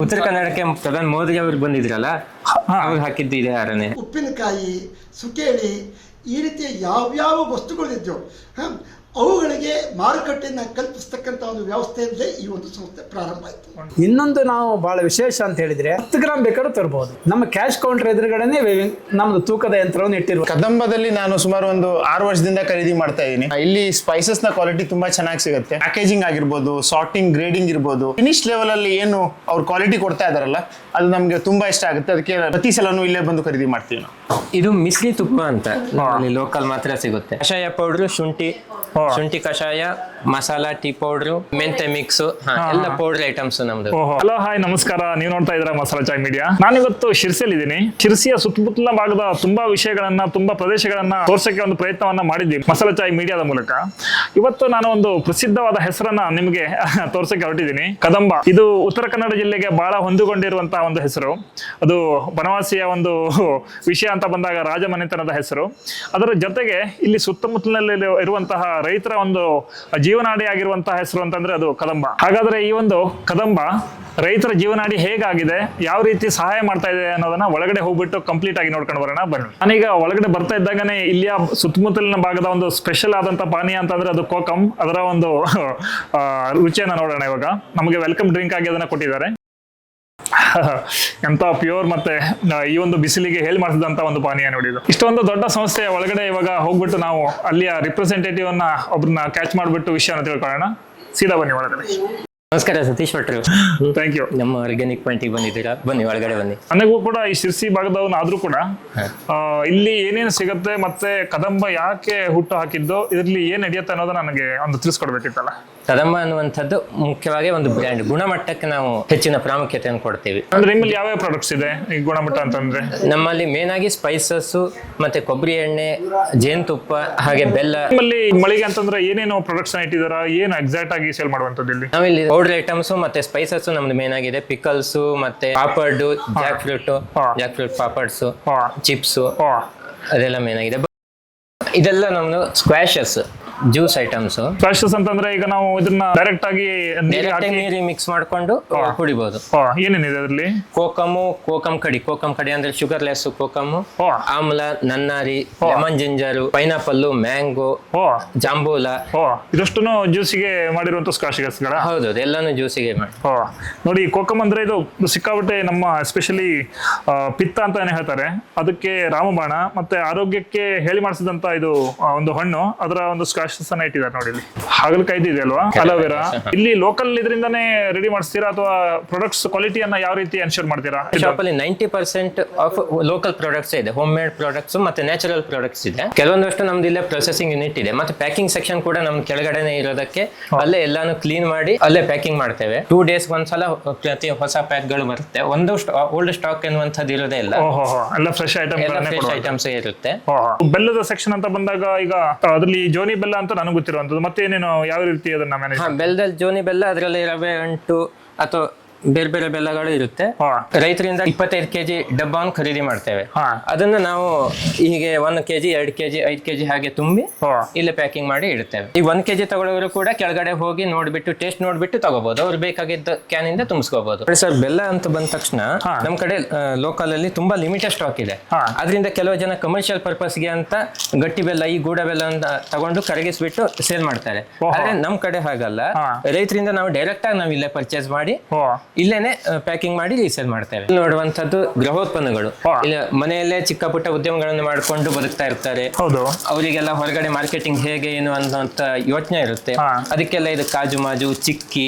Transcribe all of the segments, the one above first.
ಉತ್ತರ ಕನ್ನಡಕ್ಕೆ ಪ್ರಧಾನಿ ಮೋದಿ ಅವರು ಬಂದಿದ್ರಲ್ಲ, ಅವ್ರು ಹಾಕಿದ್ದು ಇದೆ ಆರನೇ. ಉಪ್ಪಿನಕಾಯಿ, ಸುಕೇಳಿ, ಈ ರೀತಿಯ ಯಾವ್ಯಾವ ವಸ್ತುಗಳಿದ್ಯೋ ಅವುಗಳಿಗೆ ಮಾರುಕಟ್ಟೆಯನ್ನು ಕಲ್ಪಿಸ್ತಕ್ಕಂಥ ಒಂದು ವ್ಯವಸ್ಥೆಯಲ್ಲೇ ಈ ಒಂದು ಸಂಸ್ಥೆ ಪ್ರಾರಂಭ ಆಯಿತು. ಇನ್ನೊಂದು ನಾವು ಬಹಳ ವಿಶೇಷ ಅಂತ ಹೇಳಿದ್ರೆ 10 ಗ್ರಾಮ್ ಬೇಕಾದ್ರೂ ತರಬಹುದು. ನಮ್ಮ ಕ್ಯಾಶ್ ಕೌಂಟರ್ ಎದುರುಗಡೆನೆ ನಮ್ದು ತೂಕದ ಯಂತ್ರವನ್ನು ಇಟ್ಟಿರುವ. ಕದಂಬದಲ್ಲಿ ನಾನು ಸುಮಾರು ಒಂದು 6 ವರ್ಷದಿಂದ ಖರೀದಿ ಮಾಡ್ತಾ ಇದ್ದೀನಿ. ಇಲ್ಲಿ ಸ್ಪೈಸಸ್ ನ ಕ್ವಾಲಿಟಿ ತುಂಬಾ ಚೆನ್ನಾಗಿ ಸಿಗುತ್ತೆ. ಪ್ಯಾಕೇಜಿಂಗ್ ಆಗಿರ್ಬೋದು, ಸಾರ್ಟಿಂಗ್, ಗ್ರೇಡಿಂಗ್ ಇರ್ಬೋದು, ಫಿನಿಶ್ ಲೆವೆಲ್ ಅಲ್ಲಿ ಏನು ಅವ್ರು ಕ್ವಾಲಿಟಿ ಕೊಡ್ತಾ ಇದಾರಲ್ಲ, ಅದು ನಮ್ಗೆ ತುಂಬಾ ಇಷ್ಟ ಆಗುತ್ತೆ. ಅದಕ್ಕೆ ಪ್ರತಿ ಸಲನೂ ಇಲ್ಲೇ ಬಂದು ಖರೀದಿ ಮಾಡ್ತೀವಿ ನಾವು. ಇದು ಮಿಸ್ಲಿ ತುಪ್ಪ ಅಂತ ಅಲ್ಲಿ ಲೋಕಲ್ ಮಾತ್ರ ಸಿಗುತ್ತೆ. ಕಷಾಯ ಪೌಡ್ರು, ಶುಂಠಿ ಕಷಾಯ, ಮಸಾಲಾ, ಟೀ ಪೌಡ್ರು, ಮೆಂತೆ ಮಿಕ್ಸ್, ಎಲ್ಲ ಪೌಡರ್ ಐಟಮ್ಸ್ ನಮ್ದು. ಹಲೋ, ಹಾಯ್, ನಮಸ್ಕಾರ. ನೀವು ನೋಡ್ತಾ ಇದ್ದೀರಾ ಮಸಾಲಾ ಚಾಯ್ ಮೀಡಿಯಾ. ನಾನಿವತ್ತು ಶಿರ್ಸಿಯಲ್ಲಿ ಇದ್ದೀನಿ. ಶಿರ್ಸಿಯ ಸುತ್ತಮುತ್ತಲ ಭಾಗದ ತುಂಬಾ ವಿಷಯಗಳನ್ನ, ತುಂಬಾ ಪ್ರದೇಶಗಳನ್ನ ತೋರ್ಸಕ್ಕೆ ಒಂದು ಪ್ರಯತ್ನವನ್ನ ಮಾಡಿದ್ದೀವಿ ಮಸಾಲಾ ಚಾಯ್ ಮೀಡಿಯಾದ ಮೂಲಕ. ಇವತ್ತು ನಾನು ಒಂದು ಪ್ರಸಿದ್ಧವಾದ ಹೆಸರನ್ನ ನಿಮಗೆ ತೋರ್ಸಕ್ಕೆ ಹೊರಟಿದ್ದೀನಿ. ಕದಂಬ. ಇದು ಉತ್ತರ ಕನ್ನಡ ಜಿಲ್ಲೆಗೆ ಬಹಳ ಹೊಂದಿಕೊಂಡಿರುವಂತಹ ಒಂದು ಹೆಸರು. ಅದು ಬನವಾಸಿಯ ಒಂದು ವಿಷಯ ಅಂತ ಬಂದಾಗ ರಾಜಮನೆತನದ ಹೆಸರು. ಅದರ ಜೊತೆಗೆ ಇಲ್ಲಿ ಸುತ್ತಮುತ್ತಲಿನಲ್ಲಿ ಇರುವಂತಹ ರೈತರ ಒಂದು ಜೀವನಾಡಿ ಆಗಿರುವಂತಹ ಹೆಸರು ಅಂತಂದ್ರೆ ಅದು ಕದಂಬ. ಹಾಗಾದ್ರೆ ಈ ಒಂದು ಕದಂಬ ರೈತರ ಜೀವನಾಡಿ ಹೇಗಾಗಿದೆ, ಯಾವ ರೀತಿ ಸಹಾಯ ಮಾಡ್ತಾ ಇದೆ ಅನ್ನೋದನ್ನ ಒಳಗಡೆ ಹೋಗ್ಬಿಟ್ಟು ಕಂಪ್ಲೀಟ್ ಆಗಿ ನೋಡ್ಕೊಂಡು ಬರೋಣ ಬನ್ನಿ. ನಾನೀಗ ಒಳಗಡೆ ಬರ್ತಾ ಇದ್ದಾಗನೇ ಇಲ್ಲಿಯ ಸುತ್ತಮುತ್ತಲಿನ ಭಾಗದ ಒಂದು ಸ್ಪೆಷಲ್ ಆದಂತ ಪಾನೀಯ ಅಂತಂದ್ರೆ ಅದು ಕೋಕಂ. ಅದರ ಒಂದು ರುಚಿಯನ್ನ ನೋಡೋಣ. ಇವಾಗ ನಮಗೆ ವೆಲ್ಕಮ್ ಡ್ರಿಂಕ್ ಆಗಿ ಅದನ್ನ ಕೊಟ್ಟಿದ್ದಾರೆ. ಎಂತ ಪ್ಯೂರ್ ಮತ್ತೆ ಈ ಒಂದು ಬಿಸಿಲಿಗೆ ಹೇಳಿ ಮಾಡಿಸಿದಂತ ಒಂದು ಪಾನೀಯ ನೋಡಿದ್ದು. ಇಷ್ಟೊಂದು ದೊಡ್ಡ ಸಂಸ್ಥೆಯ ಒಳಗಡೆ ಇವಾಗ ಹೋಗ್ಬಿಟ್ಟು ನಾವು ಅಲ್ಲಿಯ ರಿಪ್ರೆಸೆಂಟೇಟಿವ್ ಅನ್ನ ಒಬ್ರನ್ನ ಕ್ಯಾಚ್ ಮಾಡ್ಬಿಟ್ಟು ವಿಷಯನ ತಿಳ್ಕೊಳ್ಳೋಣ. ಸೀದಾ ಬನ್ನಿ ಒಳಗಡೆ. ನಮಸ್ಕಾರ ಸತೀಶ್ ಭಟ್ರು. Thank you. ನಮ್ಮ ಆರ್ಗ್ಯಾನಿಕ್ ಪಾಯಿಂಟಿಗೆ ಬಂದಿದ್ದೀರಾ, ಬನ್ನಿ ಒಳಗಡೆ ಬನ್ನಿ. ನನಗೂ ಕೂಡ ಈ ಶಿರ್ಸಿ ಭಾಗದವನು ಆದ್ರೂ ಕೂಡ ಇಲ್ಲಿ ಏನೇನು ಸಿಗುತ್ತೆ ಮತ್ತೆ ಕದಂಬ ಯಾಕೆ ಹುಟ್ಟು ಹಾಕಿದ್ದು, ಇದರಲ್ಲಿ ಏನ್ ನಡೆಯುತ್ತೆ ಅನ್ನೋದು ನನಗೆ ಒಂದು ತಿಳಿಸ್ಕೊಡ್ಬೇಕಿತ್ತಲ್ಲ. ಕದಂಬ ಅನ್ನುವಂಥದ್ದು ಮುಖ್ಯವಾಗಿ ಒಂದು ಬ್ರ್ಯಾಂಡ್, ಗುಣಮಟ್ಟಕ್ಕೆ ನಾವು ಹೆಚ್ಚಿನ ಪ್ರಾಮುಖ್ಯತೆಯನ್ನು ಕೊಡ್ತೀವಿ. ಅಂದ್ರೆ ನಿಮ್ಮಲ್ಲಿ ಯಾವ ಪ್ರಾಡಕ್ಟ್ಸ್ ಇದೆ ಈ ಗುಣಮಟ್ಟ ಅಂತಂದ್ರೆ? ನಮ್ಮಲ್ಲಿ ಮೇನ್ ಆಗಿ ಸ್ಪೈಸಸ್ ಮತ್ತೆ ಕೊಬ್ಬರಿ ಎಣ್ಣೆ, ಜೇನುತುಪ್ಪ, ಹಾಗೆ ಬೆಲ್ಲ. ನಿಮ್ಮಲ್ಲಿ ಮಳಿಗೆ ಅಂತಂದ್ರೆ ಏನೇನು ಪ್ರಾಡಕ್ಟ್ಸ್ ಇಟ್ಟಿದಾರ, ಏನು ಎಕ್ಸಾಕ್ಟ್ ಆಗಿ ಸೇಲ್ ಮಾಡುವಂತದ್ದು ಇಲ್ಲಿ? ನಾವಿಲ್ಲಿ ಪೌಡರ್ ಐಟಮ್ಸ್ ಮತ್ತೆ ಸ್ಪೈಸಸ್ ನಮ್ದು ಮೇನ್ ಆಗಿದೆ. ಪಿಕಲ್ಸ್ ಮತ್ತೆ papad, Jack fruit papads, chips, ಅದೆಲ್ಲ ಮೇನ್ ಆಗಿದೆ. ಇದೆಲ್ಲ ನಮ್ದು ಸ್ಕ್ವಾಶಸ್, ಜ್ಯೂಸ್ ಐಟಮ್ಸ್. ಫ್ರೆಶಸ್ ಅಂತಂದ್ರೆ ಈಗ ನಾವು ಇದನ್ನ ಡೈರೆಕ್ಟ್ ಆಗಿ ನೀರಿಗೆ ಮಿಕ್ಸ್ ಮಾಡ್ಕೊಂಡು ಕುಡಿಬಹುದು. ಏನೇನಿದೆ ಅದರಲ್ಲಿ? ಕೋಕಮ್ ಕಡಿ ಅಂದ್ರೆ ಶುಗರ್ ಲೆಸ್ ಕೋಕಮ್, ಆಮ್ಲ, ನನ್ನಾರಿ, ಲೆಮನ್ ಜಿಂಜರ್, ಪೈನಾಪಲ್, ಮ್ಯಾಂಗೋ, ಜಾಂಬೂಲ, ಇದಷ್ಟು ಜ್ಯೂಸಿಗೆ ಮಾಡಿರುವಂತ ಸ್ಕಾಶಿಗಸ್ಗಳ. ಹೌದು, ಎಲ್ಲಾನು ಜ್ಯೂಸಿಗೆ ಮಾಡಿ. ನೋಡಿ, ಕೋಕಮ್ ಅಂದ್ರೆ ಇದು ಸಿಕ್ಕಾಬಿಟ್ಟೆ ನಮ್ಮ ಎಸ್ಪೆಷಲಿ ಪಿತ್ತ ಅಂತಾನೆ ಹೇಳ್ತಾರೆ. ಅದಕ್ಕೆ ರಾಮಬಾಣ ಮತ್ತೆ ಆರೋಗ್ಯಕ್ಕೆ ಹೇಳಿ ಮಾಡಿಸಿದಂತ ಇದು ಒಂದು ಹಣ್ಣು. ಅದರ ಒಂದು ಸ್ಕಾಶ್ ಇಟ್ಟಿದ್ದಾರೆ ನೋಡಿ. ಇಲ್ಲಿ ಹಾಗಲಕಾಯಿ ಇದೆ ಅಲ್ವಾ, ಅಲೋವೆರಾ. ಇಲ್ಲಿ ಲೋಕಲ್ ಇದರಿಂದಾನೇ ರೆಡಿ ಮಾಡಿಸ್ತೀರಾ ಅಥವಾ ಪ್ರಾಡಕ್ಟ್ಸ್ ಕ್ವಾಲಿಟಿಯನ್ನ ಯಾವ ರೀತಿ ಎನ್ಶೂರ್ ಮಾಡ್ತೀರಾ? ಶಾಪ್ ಅಲ್ಲಿ 90% ಆಫ್ ಲೋಕಲ್ ಪ್ರಾಡಕ್ಟ್ಸ್ ಇದೆ, ಹೋಮ್ ಮೇಡ್ ಪ್ರಾಡಕ್ಟ್ಸ್ ಮತ್ತೆ ನ್ಯಾಚುರಲ್ ಪ್ರಾಡಕ್ಟ್ಸ್ ಇದೆ. ಕೆಲವೊಂದಷ್ಟು ನಮ್ದು ಇಲ್ಲೇ ಪ್ರೊಸೆಸಿಂಗ್ ಯೂನಿಟ್ ಇದೆ, ಮತ್ತೆ ಪ್ಯಾಕಿಂಗ್ ಸೆಕ್ಷನ್ ಕೂಡ ನಮ್ ಕೆಳಗಡೆನೆ ಇರೋದಕ್ಕೆ ಅಲ್ಲೇ ಎಲ್ಲಾನು ಕ್ಲೀನ್ ಮಾಡಿ ಅಲ್ಲೇ ಪ್ಯಾಕಿಂಗ್ ಮಾಡ್ತೇವೆ. 2 days ಒಂದ್ಸಲ ಪ್ರತಿ ಹೊಸ ಪ್ಯಾಕ್ ಗಳು ಬರುತ್ತೆ. ಒಂದು ಓಲ್ಡ್ ಸ್ಟಾಕ್ ಎನ್ನುವಂಥದ್ದು ಇರೋದೇ ಇಲ್ಲ, ಎಲ್ಲ ಫ್ರೆಶ್ ಐಟಮ್ಸ್ ಇರುತ್ತೆ. ಬೆಲ್ಲದ ಸೆಕ್ಷನ್ ಅಂತ ಬಂದಾಗ ಈಗ ಅದ್ರಲ್ಲಿ ಜೋನಿ ಬೆಲ್ಲ ಅಂತ ನನಗೆ ಗೊತ್ತಿರುವಂತದ್ದು, ಮತ್ತೆ ಏನೇನು ಯಾವ ರೀತಿ ಅದನ್ನ ಮ್ಯಾನೇಜ್? ಬೆಲ್ಲದಲ್ಲಿ ಜೋನಿ ಬೆಲ್ಲ, ಅದರಲ್ಲಿ ರವೆ ಅಂಟು ಅಥವಾ ಬೇರೆ ಬೇರೆ ಬೆಲ್ಲಗಳು ಇರುತ್ತೆ. ರೈತರಿಂದ 25 kg ಡಬ್ಬವನ್ನು ಖರೀದಿ ಮಾಡ್ತೇವೆ. ಅದನ್ನ ನಾವು ಹೀಗೆ 1 kg 2 kg 5 kg ಹಾಗೆ ತುಂಬಿ ಇಲ್ಲೇ ಪ್ಯಾಕಿಂಗ್ ಮಾಡಿ ಇಡುತ್ತೇವೆ. ಈ 1 kg ತಗೊಳ್ಳೋರು ಕೂಡ ಕೆಳಗಡೆ ಹೋಗಿ ನೋಡ್ಬಿಟ್ಟು ಟೇಸ್ಟ್ ನೋಡ್ಬಿಟ್ಟು ತಗೋಬಹುದು. ಅವ್ರು ಬೇಕಾಗಿದ್ದ ಕ್ಯಾನ್ ಇಂದ ತುಂಬಿಸ್ಕೋಬಹುದು. ಸರ್, ಬೆಲ್ಲ ಅಂತ ಬಂದ ತಕ್ಷಣ ನಮ್ ಕಡೆ ಲೋಕಲ್ ಅಲ್ಲಿ ತುಂಬಾ ಲಿಮಿಟೆಡ್ ಸ್ಟಾಕ್ ಇದೆ. ಅದರಿಂದ ಕೆಲವು ಜನ ಕಮರ್ಷಿಯಲ್ ಪರ್ಪಸ್ಗೆ ಅಂತ ಗಟ್ಟಿ ಬೆಲ್ಲ, ಈ ಗೂಡ ಬೆಲ್ಲ ಅಂತ ತಗೊಂಡು ಕರಗಿಸ್ಬಿಟ್ಟು ಸೇಲ್ ಮಾಡ್ತಾರೆ. ಆದ್ರೆ ನಮ್ ಕಡೆ ಹಾಗಲ್ಲ. ರೈತರಿಂದ ನಾವು ಡೈರೆಕ್ಟ್ ಆಗಿ ನಾವು ಇಲ್ಲೇ ಪರ್ಚೇಸ್ ಮಾಡಿ ಇಲ್ಲೇನೆ ಪ್ಯಾಕಿಂಗ್ ಮಾಡಿ ರೀಸೇಲ್ ಮಾಡ್ತೇವೆ. ನೋಡುವಂತದ್ದು ಗೃಹೋತ್ಪನ್ನಗಳು. ಮನೆಯಲ್ಲೇ ಚಿಕ್ಕ ಪುಟ್ಟ ಉದ್ಯಮಗಳನ್ನು ಮಾಡ್ಕೊಂಡು ಬದುಕ್ತಾ ಇರ್ತಾರೆ. ಅವರಿಗೆಲ್ಲ ಹೊರಗಡೆ ಮಾರ್ಕೆಟಿಂಗ್ ಹೇಗೆ ಏನು ಅನ್ನೋಂತ ಯೋಚನೆ ಇರುತ್ತೆ. ಅದಕ್ಕೆಲ್ಲ ಇದು ಕಾಜು ಮಾಜು, ಚಿಕ್ಕಿ,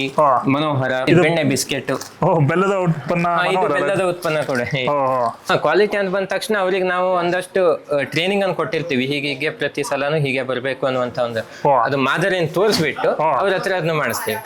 ಮನೋಹರ, ಬೆಣ್ಣೆ ಬಿಸ್ಕೆಟ್, ಬೆಲ್ಲದ ಉತ್ಪನ್ನ. ಇದು ಬೆಲ್ಲದ ಉತ್ಪನ್ನ ಕೂಡ. ಕ್ವಾಲಿಟಿ ಅಂತ ಬಂದ ತಕ್ಷಣ ಅವ್ರಿಗೆ ನಾವು ಒಂದಷ್ಟು ಟ್ರೈನಿಂಗ್ ಅನ್ನು ಕೊಟ್ಟಿರ್ತೀವಿ. ಹೀಗೆ ಪ್ರತಿ ಸಲನು ಹೀಗೆ ಬರಬೇಕು ಅನ್ನುವಂತ ಒಂದು ಅದು ಮಾದರಿಯನ್ನು ತೋರಿಸ್ಬಿಟ್ಟು ಅವ್ರ ಹತ್ರ ಅದನ್ನ ಮಾಡಿಸ್ತೀವಿ.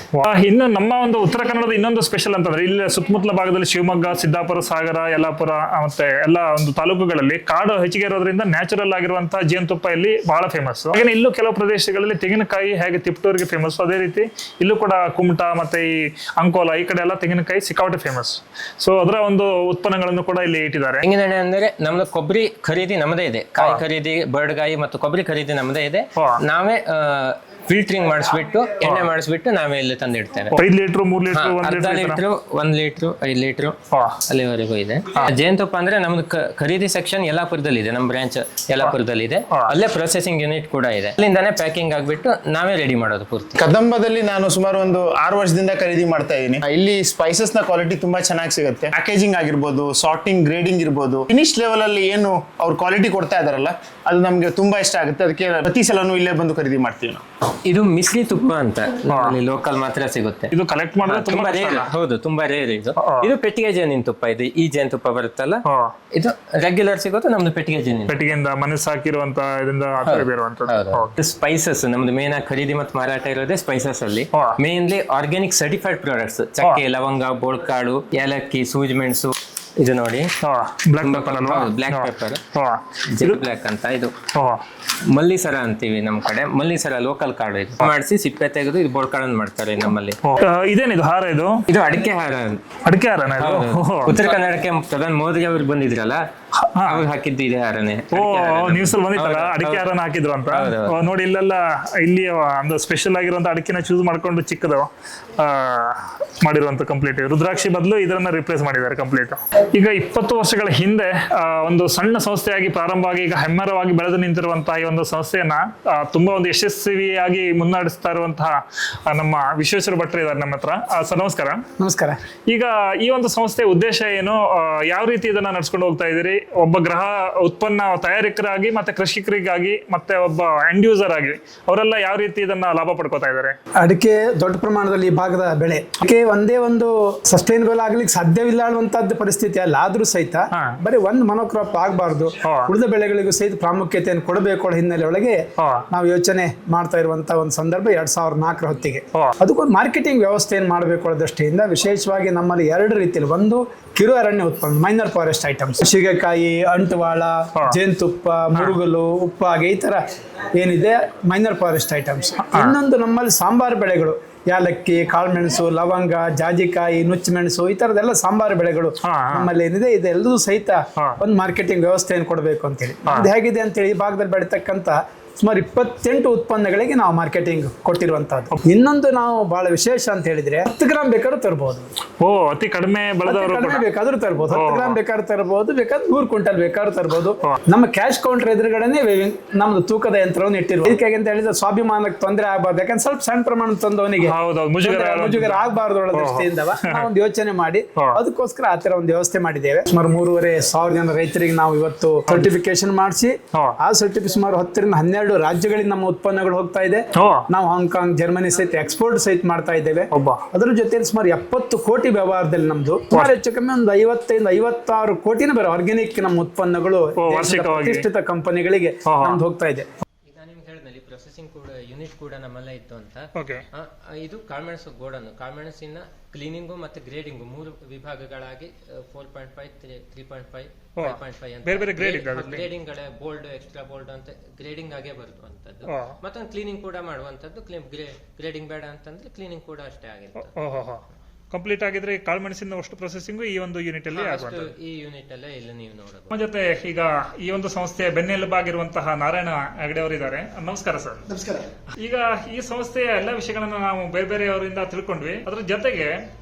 ಇನ್ನು ನಮ್ಮ ಒಂದು ಉತ್ತರ ಕನ್ನಡದ ಇನ್ನೊಂದು ಸ್ಪೆಷಲ್ ಅಂತಂದ್ರೆ ಇಲ್ಲಿ ಸುತ್ತಮುತ್ತಲ ಭಾಗದಲ್ಲಿ ಶಿವಮೊಗ್ಗ, ಸಿದ್ದಾಪುರ, ಸಾಗರ, ಯಲ್ಲಾಪುರ ಮತ್ತೆ ಎಲ್ಲ ಒಂದು ತಾಲೂಕುಗಳಲ್ಲಿ ಕಾಡು ಹೆಚ್ಚಿಗೆ ಇರೋದ್ರಿಂದ ನ್ಯಾಚುರಲ್ ಆಗಿರುವಂತಹ ಜೇನುತುಪ್ಪ ಇಲ್ಲಿ ಬಹಳ ಫೇಮಸ್. ಹಾಗೆ ಇಲ್ಲೂ ಕೆಲವು ಪ್ರದೇಶಗಳಲ್ಲಿ ತೆಂಗಿನಕಾಯಿ ಹೇಗೆ ತಿಪ್ಟೂರಿಗೆ ಫೇಮಸ್, ಅದೇ ರೀತಿ ಇಲ್ಲೂ ಕೂಡ ಕುಮಟಾ ಮತ್ತೆ ಈ ಅಂಕೋಲ ಈ ಕಡೆ ಎಲ್ಲ ತೆಂಗಿನಕಾಯಿ ಸಿಕ್ಕಾಪಟ್ಟೆ ಫೇಮಸ್. ಸೊ ಅದರ ಒಂದು ಉತ್ಪನ್ನಗಳನ್ನು ಕೂಡ ಇಲ್ಲಿ ಇಟ್ಟಿದ್ದಾರೆ. ತೆಂಗಿನೆಣ್ಣೆ ಅಂದ್ರೆ ನಮ್ದು ಕೊಬ್ಬರಿ ಖರೀದಿ ನಮ್ಮದೇ ಇದೆ. ಕಾಯಿ ಖರೀದಿ, ಬರ್ಡ್ಗಾಯಿ ಮತ್ತು ಕೊಬ್ಬರಿ ಖರೀದಿ ನಮ್ಮದೇ ಇದೆ. ನಾವೇ ಫಿಲ್ಟರಿಂಗ್ ಮಾಡಿಸ್ಬಿಟ್ಟು ಎಣ್ಣೆ ಮಾಡಿಸ್ಬಿಟ್ಟು ನಾವೇ ಇಲ್ಲಿ ತಂದಿಡ್ತೇವೆ. 5 ಲೀಟರ್ 3 ಲೀಟರ್ 1 ಅರ್ಧ ಲೀಟ್ರು 1 ಲೀಟ್ರು 5 ಲೀಟ್ರು ಅಲ್ಲಿವರೆಗೂ ಇದೆ. ಜೇನುತುಪ್ಪ ಅಂದ್ರೆ ನಮ್ದು ಖರೀದಿ ಸೆಕ್ಷನ್ ಯಲ್ಲಾಪುರದಲ್ಲಿ ಇದೆ, ನಮ್ಮ ಬ್ರಾಂಚ್ ಯಲ್ಲಾಪುರದಲ್ಲಿ ಇದೆ. ಅಲ್ಲೇ ಪ್ರೊಸೆಸಿಂಗ್ ಯೂನಿಟ್ ಕೂಡ ಇದೆ. ಅಲ್ಲಿಂದಾನೇ ಪ್ಯಾಕಿಂಗ್ ಆಗ್ಬಿಟ್ಟು ನಾವೇ ರೆಡಿ ಮಾಡೋದು ಪೂರ್ತಿ. ಕದಂಬದಲ್ಲಿ ನಾನು ಸುಮಾರು ಒಂದು 6 ವರ್ಷದಿಂದ ಖರೀದಿ ಮಾಡ್ತಾ ಇದ್ದೀನಿ. ಇಲ್ಲಿ ಸ್ಪೈಸಸ್ ನ ಕ್ವಾಲಿಟಿ ತುಂಬಾ ಚೆನ್ನಾಗಿ ಸಿಗುತ್ತೆ. ಪ್ಯಾಕೇಜಿಂಗ್ ಆಗಿರ್ಬೋದು, ಸಾರ್ಟಿಂಗ್, ಗ್ರೇಡಿಂಗ್ ಇರ್ಬೋದು, ಫಿನಿಶ್ ಲೆವೆಲ್ ಅಲ್ಲಿ ಏನು ಅವ್ರು ಕ್ವಾಲಿಟಿ ಕೊಡ್ತಾ ಇದಾರಲ್ಲ ಅದು ನಮ್ಗೆ ತುಂಬಾ ಇಷ್ಟ ಆಗುತ್ತೆ. ಅದಕ್ಕೆ ಪ್ರತಿ ಸಲನೂ ಇಲ್ಲೇ ಬಂದು ಖರೀದಿ ಮಾಡ್ತೀವಿ ನಾವು. ಇದು ಮಿಸ್ರಿ ತುಪ್ಪ ಅಂತ ಲೋಕಲ್ ಮಾತ್ರ ಸಿಗುತ್ತೆ. ಇದು ಕಲೆಕ್ಟ್ ಮಾಡಿದ್ರೆ ತುಂಬಾ ರೇರ್. ಹೌದು, ತುಂಬಾ ರೇರ್ ಇದು. ಇದು ಪೆಟ್ಟಿಗೆ ಜೇನಿನ ತುಪ್ಪ. ಇದು ಈ ಜೇನುತುಪ್ಪ ಬರುತ್ತಲ್ಲ, ಇದು ರೆಗ್ಯುಲರ್ ಸಿಗೋದು ನಮ್ದು ಪೆಟ್ಟಿಗೆ ಜೇನಿನ. ಪೆಟ್ಟಿಗೆಯಿಂದ ಮನಸ್ಸು ಹಾಕಿರುವಂತ ಇದರಿಂದ ಸ್ಪೈಸಸ್ ನಮ್ದು ಮೇನ್ ಆಗಿ ಖರೀದಿ ಮತ್ತು ಮಾರಾಟ ಇರೋದೇ ಸ್ಪೈಸಸ್ ಅಲ್ಲಿ. ಮೇನ್ಲಿ ಆರ್ಗ್ಯಾನಿಕ್ ಸರ್ಟಿಫೈಡ್ ಪ್ರಾಡಕ್ಟ್ಸ್, ಚಕ್ಕೆ, ಲವಂಗ, ಬೋಳ್ಕಾಳು, ಏಲಕ್ಕಿ, ಸೂಜಿ ಮೆಣಸು. ಇದು ನೋಡಿ ಬ್ಲಾಕ್ ಪೆಪ್ಪರ್, ಜೆಟ್ ಬ್ಲಾಕ್ ಅಂತ. ಇದು ಮಲ್ಲಿಸರ ಅಂತೀವಿ ನಮ್ಮ ಕಡೆ. ಮಲ್ಲಿಸರ ಲೋಕಲ್ ಕಾಳು. ಇದು ಮಾಡಿಸಿ ಸಿಪ್ಪೆ ತೆಗೆದು ಇದು ಬೋಳ್ಕಾಳನ್ನು ಮಾಡ್ತಾರೆ ನಮ್ಮಲ್ಲಿ. ಇದೇನಿದು ಹಾರ? ಇದು ಅಡಿಕೆ ಹಾರ. ಅಡಿಕೆ ಹಾರ. ಉತ್ತರ ಕನ್ನಡಕ್ಕೆ ಪ್ರಧಾನಿ ಮೋದಿ ಅವರು ಬಂದಿದ್ರಲ್ಲ, ಅವ್ರು ಹಾಕಿದ್ದು ಇದೇ ಹಾರನೇ. ನ್ಯೂಸ್ ಅಲ್ಲಿ ಬಂದಿತ್ತಲ್ಲ ಅಡಿಕೆ ಹಾರನ ಹಾಕಿದ್ರು ಅಂತ. ನೋಡಿ ಇಲ್ಲೆಲ್ಲ ಇಲ್ಲಿ ಒಂದು ಸ್ಪೆಷಲ್ ಆಗಿರುವಂತ ಅಡಿಕೆನ ಚೂಸ್ ಮಾಡ್ಕೊಂಡು ಚಿಕ್ಕದು ಮಾಡಿರುವಂತ ಕಂಪ್ಲೀಟ್. ರುದ್ರಾಕ್ಷಿ ಬದಲು ಇದನ್ನ ರಿಪ್ಲೇಸ್ ಮಾಡಿದ್ದಾರೆ ಕಂಪ್ಲೀಟ್. ಈಗ 20 ವರ್ಷಗಳ ಹಿಂದೆ ಒಂದು ಸಣ್ಣ ಸಂಸ್ಥೆಯಾಗಿ ಪ್ರಾರಂಭವಾಗಿ ಈಗ ಹೆಮ್ಮರವಾಗಿ ಬೆಳೆದು ನಿಂತಿರುವಂತಹ ಈ ಒಂದು ಸಂಸ್ಥೆಯನ್ನ ತುಂಬಾ ಒಂದು ಯಶಸ್ವಿಯಾಗಿ ಮುನ್ನಡೆಸ್ತಾ ಇರುವಂತಹ ನಮ್ಮ ವಿಶ್ವೇಶ್ವರ ಭಟ್ರು ಇದ್ದಾರೆ ನಮ್ಮ ಹತ್ರ. ಸರ್ ನಮಸ್ಕಾರ. ನಮಸ್ಕಾರ. ಈಗ ಈ ಒಂದು ಸಂಸ್ಥೆ ಉದ್ದೇಶ ಏನು, ಯಾವ ರೀತಿ ಇದನ್ನ ನಡ್ಸ್ಕೊಂಡು ಹೋಗ್ತಾ ಇದ್ದೀರಿ? ಒಬ್ಬ ಉತ್ಪನ್ನ ತಯಾರಕರಾಗಿ ಮತ್ತೆ ಕೃಷಿಕರಿಗಾಗಿ ಮತ್ತೆ ಒಬ್ಬ ಎಂಡ್ ಯೂಸರ್ ಆಗಿ ಅವರೆಲ್ಲ ಯಾವ ರೀತಿ ಇದನ್ನ ಲಾಭ ಪಡ್ಕೋತಾ ಇದ್ದಾರೆ? ಅಡಿಕೆ ದೊಡ್ಡ ಪ್ರಮಾಣದಲ್ಲಿ ಈ ಭಾಗದ ಬೆಳೆ. ಅಡಿಕೆ ಒಂದೇ ಒಂದು ಸಸ್ಟೈನಬಲ್ ಆಗ್ಲಿಕ್ಕೆ ಸಾಧ್ಯವಿಲ್ಲ ಅನ್ನುವಂತದ್ದು ಪರಿಸ್ಥಿತಿ ಅಲ್ಲ. ಆದ್ರೂ ಸಹಿತ ಬರೀ ಒಂದು ಮೊನೋಕ್ರಾಪ್ ಆಗಬಾರ್ದು, ಉಳಿದ ಬೆಳೆಗಳಿಗೂ ಸಹಿತ ಪ್ರಾಮುಖ್ಯತೆಯನ್ನು ಕೊಡಬೇಕು ಅನ್ನೋ ಹಿನ್ನೆಲೆ ಒಳಗೆ ನಾವು ಯೋಚನೆ ಮಾಡ್ತಾ ಇರುವಂತಹ ಒಂದು ಸಂದರ್ಭ 2004 ಹೊತ್ತಿಗೆ. ಅದಕ್ಕೊಂದು ಮಾರ್ಕೆಟಿಂಗ್ ವ್ಯವಸ್ಥೆಯನ್ನು ಮಾಡಬೇಕು ಅನ್ನೋ ದೃಷ್ಟಿಯಿಂದ ವಿಶೇಷವಾಗಿ ನಮ್ಮಲ್ಲಿ 2 ರೀತಿಯಲ್ಲಿ, ಒಂದು ಕಿರು ಅರಣ್ಯ ಉತ್ಪನ್ನ, ಮೈನರ್ ಫಾರೆಸ್ಟ್ ಐಟಮ್ಸ್, ಸೀಗೆಕಾಯಿ, ಅಂಟುವಾಳ, ಜೇನುತುಪ್ಪ, ಮುರುಗಲು, ಉಪ್ಪಾಗೆ, ಈ ತರ ಏನಿದೆ ಮೈನರ್ ಫಾರೆಸ್ಟ್ ಐಟಮ್ಸ್. ಇನ್ನೊಂದು ನಮ್ಮಲ್ಲಿ ಸಾಂಬಾರು ಬೆಳೆಗಳು, ಯಾಲಕ್ಕಿ, ಕಾಳುಮೆಣಸು, ಲವಂಗ, ಜಾಜಿಕಾಯಿ, ನುಚ್ಚುಮೆಣಸು, ಈ ತರದೆಲ್ಲ ಸಾಂಬಾರು ಬೆಳೆಗಳು ನಮ್ಮಲ್ಲಿ ಏನಿದೆ ಇದೆಲ್ಲದೂ ಸಹಿತ ಒಂದು ಮಾರ್ಕೆಟಿಂಗ್ ವ್ಯವಸ್ಥೆಯನ್ನು ಕೊಡಬೇಕು ಅಂತೇಳಿ. ಅದು ಹೇಗಿದೆ ಅಂತೇಳಿ ಈ ಭಾಗದಲ್ಲಿ ಬೆಳೀತಕ್ಕಂಥ ಸುಮಾರು 28 ಉತ್ಪನ್ನಗಳಿಗೆ ನಾವು ಮಾರ್ಕೆಟಿಂಗ್ ಕೊಟ್ಟಿರುವಂತಹದ್ದು. ಇನ್ನೊಂದು ನಾವು ಬಹಳ ವಿಶೇಷ ಅಂತ ಹೇಳಿದ್ರೆ 10 ಗ್ರಾಮ್ ಬೇಕಾದ್ರೂ ತರಬಹುದು. ಅತಿ ಕಡಿಮೆ ಬೇಕಾದ್ರೂ ತರಬಹುದು. 10 ಗ್ರಾಮ್ ಬೇಕಾದ್ರೂ ತರಬಹುದು, ಬೇಕಾದ್ರೆ 100 ಕ್ವಿಂಟಲ್ ಬೇಕಾದ್ರೂ ತರಬಹುದು. ನಮ್ಮ ಕ್ಯಾಶ್ ಕೌಂಟರ್ ಎದುರುಗಡೆನೆ ನಮ್ದು ತೂಕದ ಯಂತ್ರವನ್ನು ಇಟ್ಟಿರುವ. ಇದಕ್ಕೆ ಅಂತ ಹೇಳಿದ್ರೆ ಸ್ವಾಭಿಮಾನಕ್ಕೆ ತೊಂದರೆ ಆಗಬಾರ್ದು. ಯಾಕಂದ್ರೆ ಸ್ವಲ್ಪ ಸಣ್ಣ ಪ್ರಮಾಣದ ತಂದವನಿಗೆ ಮುಜುಗರ ಆಗಬಾರ್ದು ಅನ್ನೋ ದೃಷ್ಟಿಯಿಂದ ನಾವೊಂದು ಯೋಚನೆ ಮಾಡಿ ಅದಕ್ಕೋಸ್ಕರ ಆ ತರ ಒಂದು ವ್ಯವಸ್ಥೆ ಮಾಡಿದ್ದೇವೆ. ಸುಮಾರು 3,500 ಜನ ರೈತರಿಗೆ ನಾವು ಇವತ್ತು ಸರ್ಟಿಫಿಕೇಶನ್ ಮಾಡಿಸಿ, ಆ ಸರ್ಟಿಫಿಕೇಶನ್ ಸುಮಾರು 10 ರಿಂದ 12 ರಾಜ್ಯಗಳಿಗೆ ನಮ್ಮ ಉತ್ಪನ್ನಗಳು ಹೋಗ್ತಾ ಇದೆ. ನಾವು ಹಾಂಗ್ಕಾಂಗ್, ಜರ್ಮನಿ ಸಹಿತ ಎಕ್ಸ್ಪೋರ್ಟ್ ಸಹಿತ ಮಾಡ್ತಾ ಇದ್ದೇವೆ. ಅದರ ಜೊತೆ ಸುಮಾರು 70 ಕೋಟಿ ವ್ಯವಹಾರದಲ್ಲಿ ನಮ್ದು ಸುಮಾರು ಹೆಚ್ಚು ಕಮ್ಮಿ ಒಂದು 55-56 ಕೋಟಿನ ಬೇರೆ ಆರ್ಗ್ಯಾನಿಕ್ ನಮ್ಮ ಉತ್ಪನ್ನಗಳು ಪ್ರತಿಷ್ಠಿತ ಕಂಪನಿಗಳಿಗೆ ನಮ್ದು ಹೋಗ್ತಾ ಇದೆ. ಪ್ರೊಸೆಸಿಂಗ್ ಕೂಡ ಯೂನಿಟ್ ಕೂಡ ನಮ್ಮಲ್ಲೇ ಇತ್ತು ಅಂತ. ಇದು ಕಾಳುಮೆಣಸು ಗೋಡನ್, ಕಾಳುಮೆಣಸಿನ ಕ್ಲೀನಿಂಗು ಮತ್ತೆ ಗ್ರೇಡಿಂಗು 3 ವಿಭಾಗಗಳಾಗಿ 4.5, 3.5, 5.5 ಅಂತ ಬೇರೆ ಬೇರೆ ಗ್ರೇಡಿಂಗ್ ಗಳೇ, ಬೋಲ್ಡ್, ಎಕ್ಸ್ಟ್ರಾ ಬೋಲ್ಡ್ ಅಂತ ಗ್ರೇಡಿಂಗ್ ಆಗೇ ಬರುವಂತದ್ದು. ಮತ್ತೊಂದು ಕ್ಲೀನಿಂಗ್ ಕೂಡ ಮಾಡುವಂತದ್ದು. ಗ್ರೇಡಿಂಗ್ ಬೇಡ ಅಂತಂದ್ರೆ ಕ್ಲೀನಿಂಗ್ ಕೂಡ ಅಷ್ಟೇ ಆಗಿರುತ್ತೆ. ಕಂಪ್ಲೀಟ್ ಆಗಿದ್ರೆ ಕಾಳುಮೆಣಸಿನ ಅಷ್ಟು ಪ್ರೊಸೆಸಿಂಗ್ ಈ ಒಂದು ಯೂನಿಟ್ ಅಲ್ಲಿ ಆಗುವಂತದ್ದು. ಈ ಯೂನಿಟ್ ಅಲ್ಲೇ ಇಲ್ಲಿ ನೀವು ನೋಡಬಹುದು. ನಮ್ಮ ಜೊತೆ ಈಗ ಈ ಒಂದು ಸಂಸ್ಥೆಯ ಬೆನ್ನೆಲುಬಾಗಿರುವಂತಹ ನಾರಾಯಣ ಹೆಗಡೆ ಅವರಿದ್ದಾರೆ. ನಮಸ್ಕಾರ ಸರ್. ನಮಸ್ಕಾರ. ಈಗ ಈ ಸಂಸ್ಥೆಯ ಎಲ್ಲ ವಿಷಯಗಳನ್ನ ನಾವು ಬೇರೆ ಬೇರೆಯವರಿಂದ ತಿಳ್ಕೊಂಡ್ವಿ. ಅದ್ರ ಜೊತೆಗೆ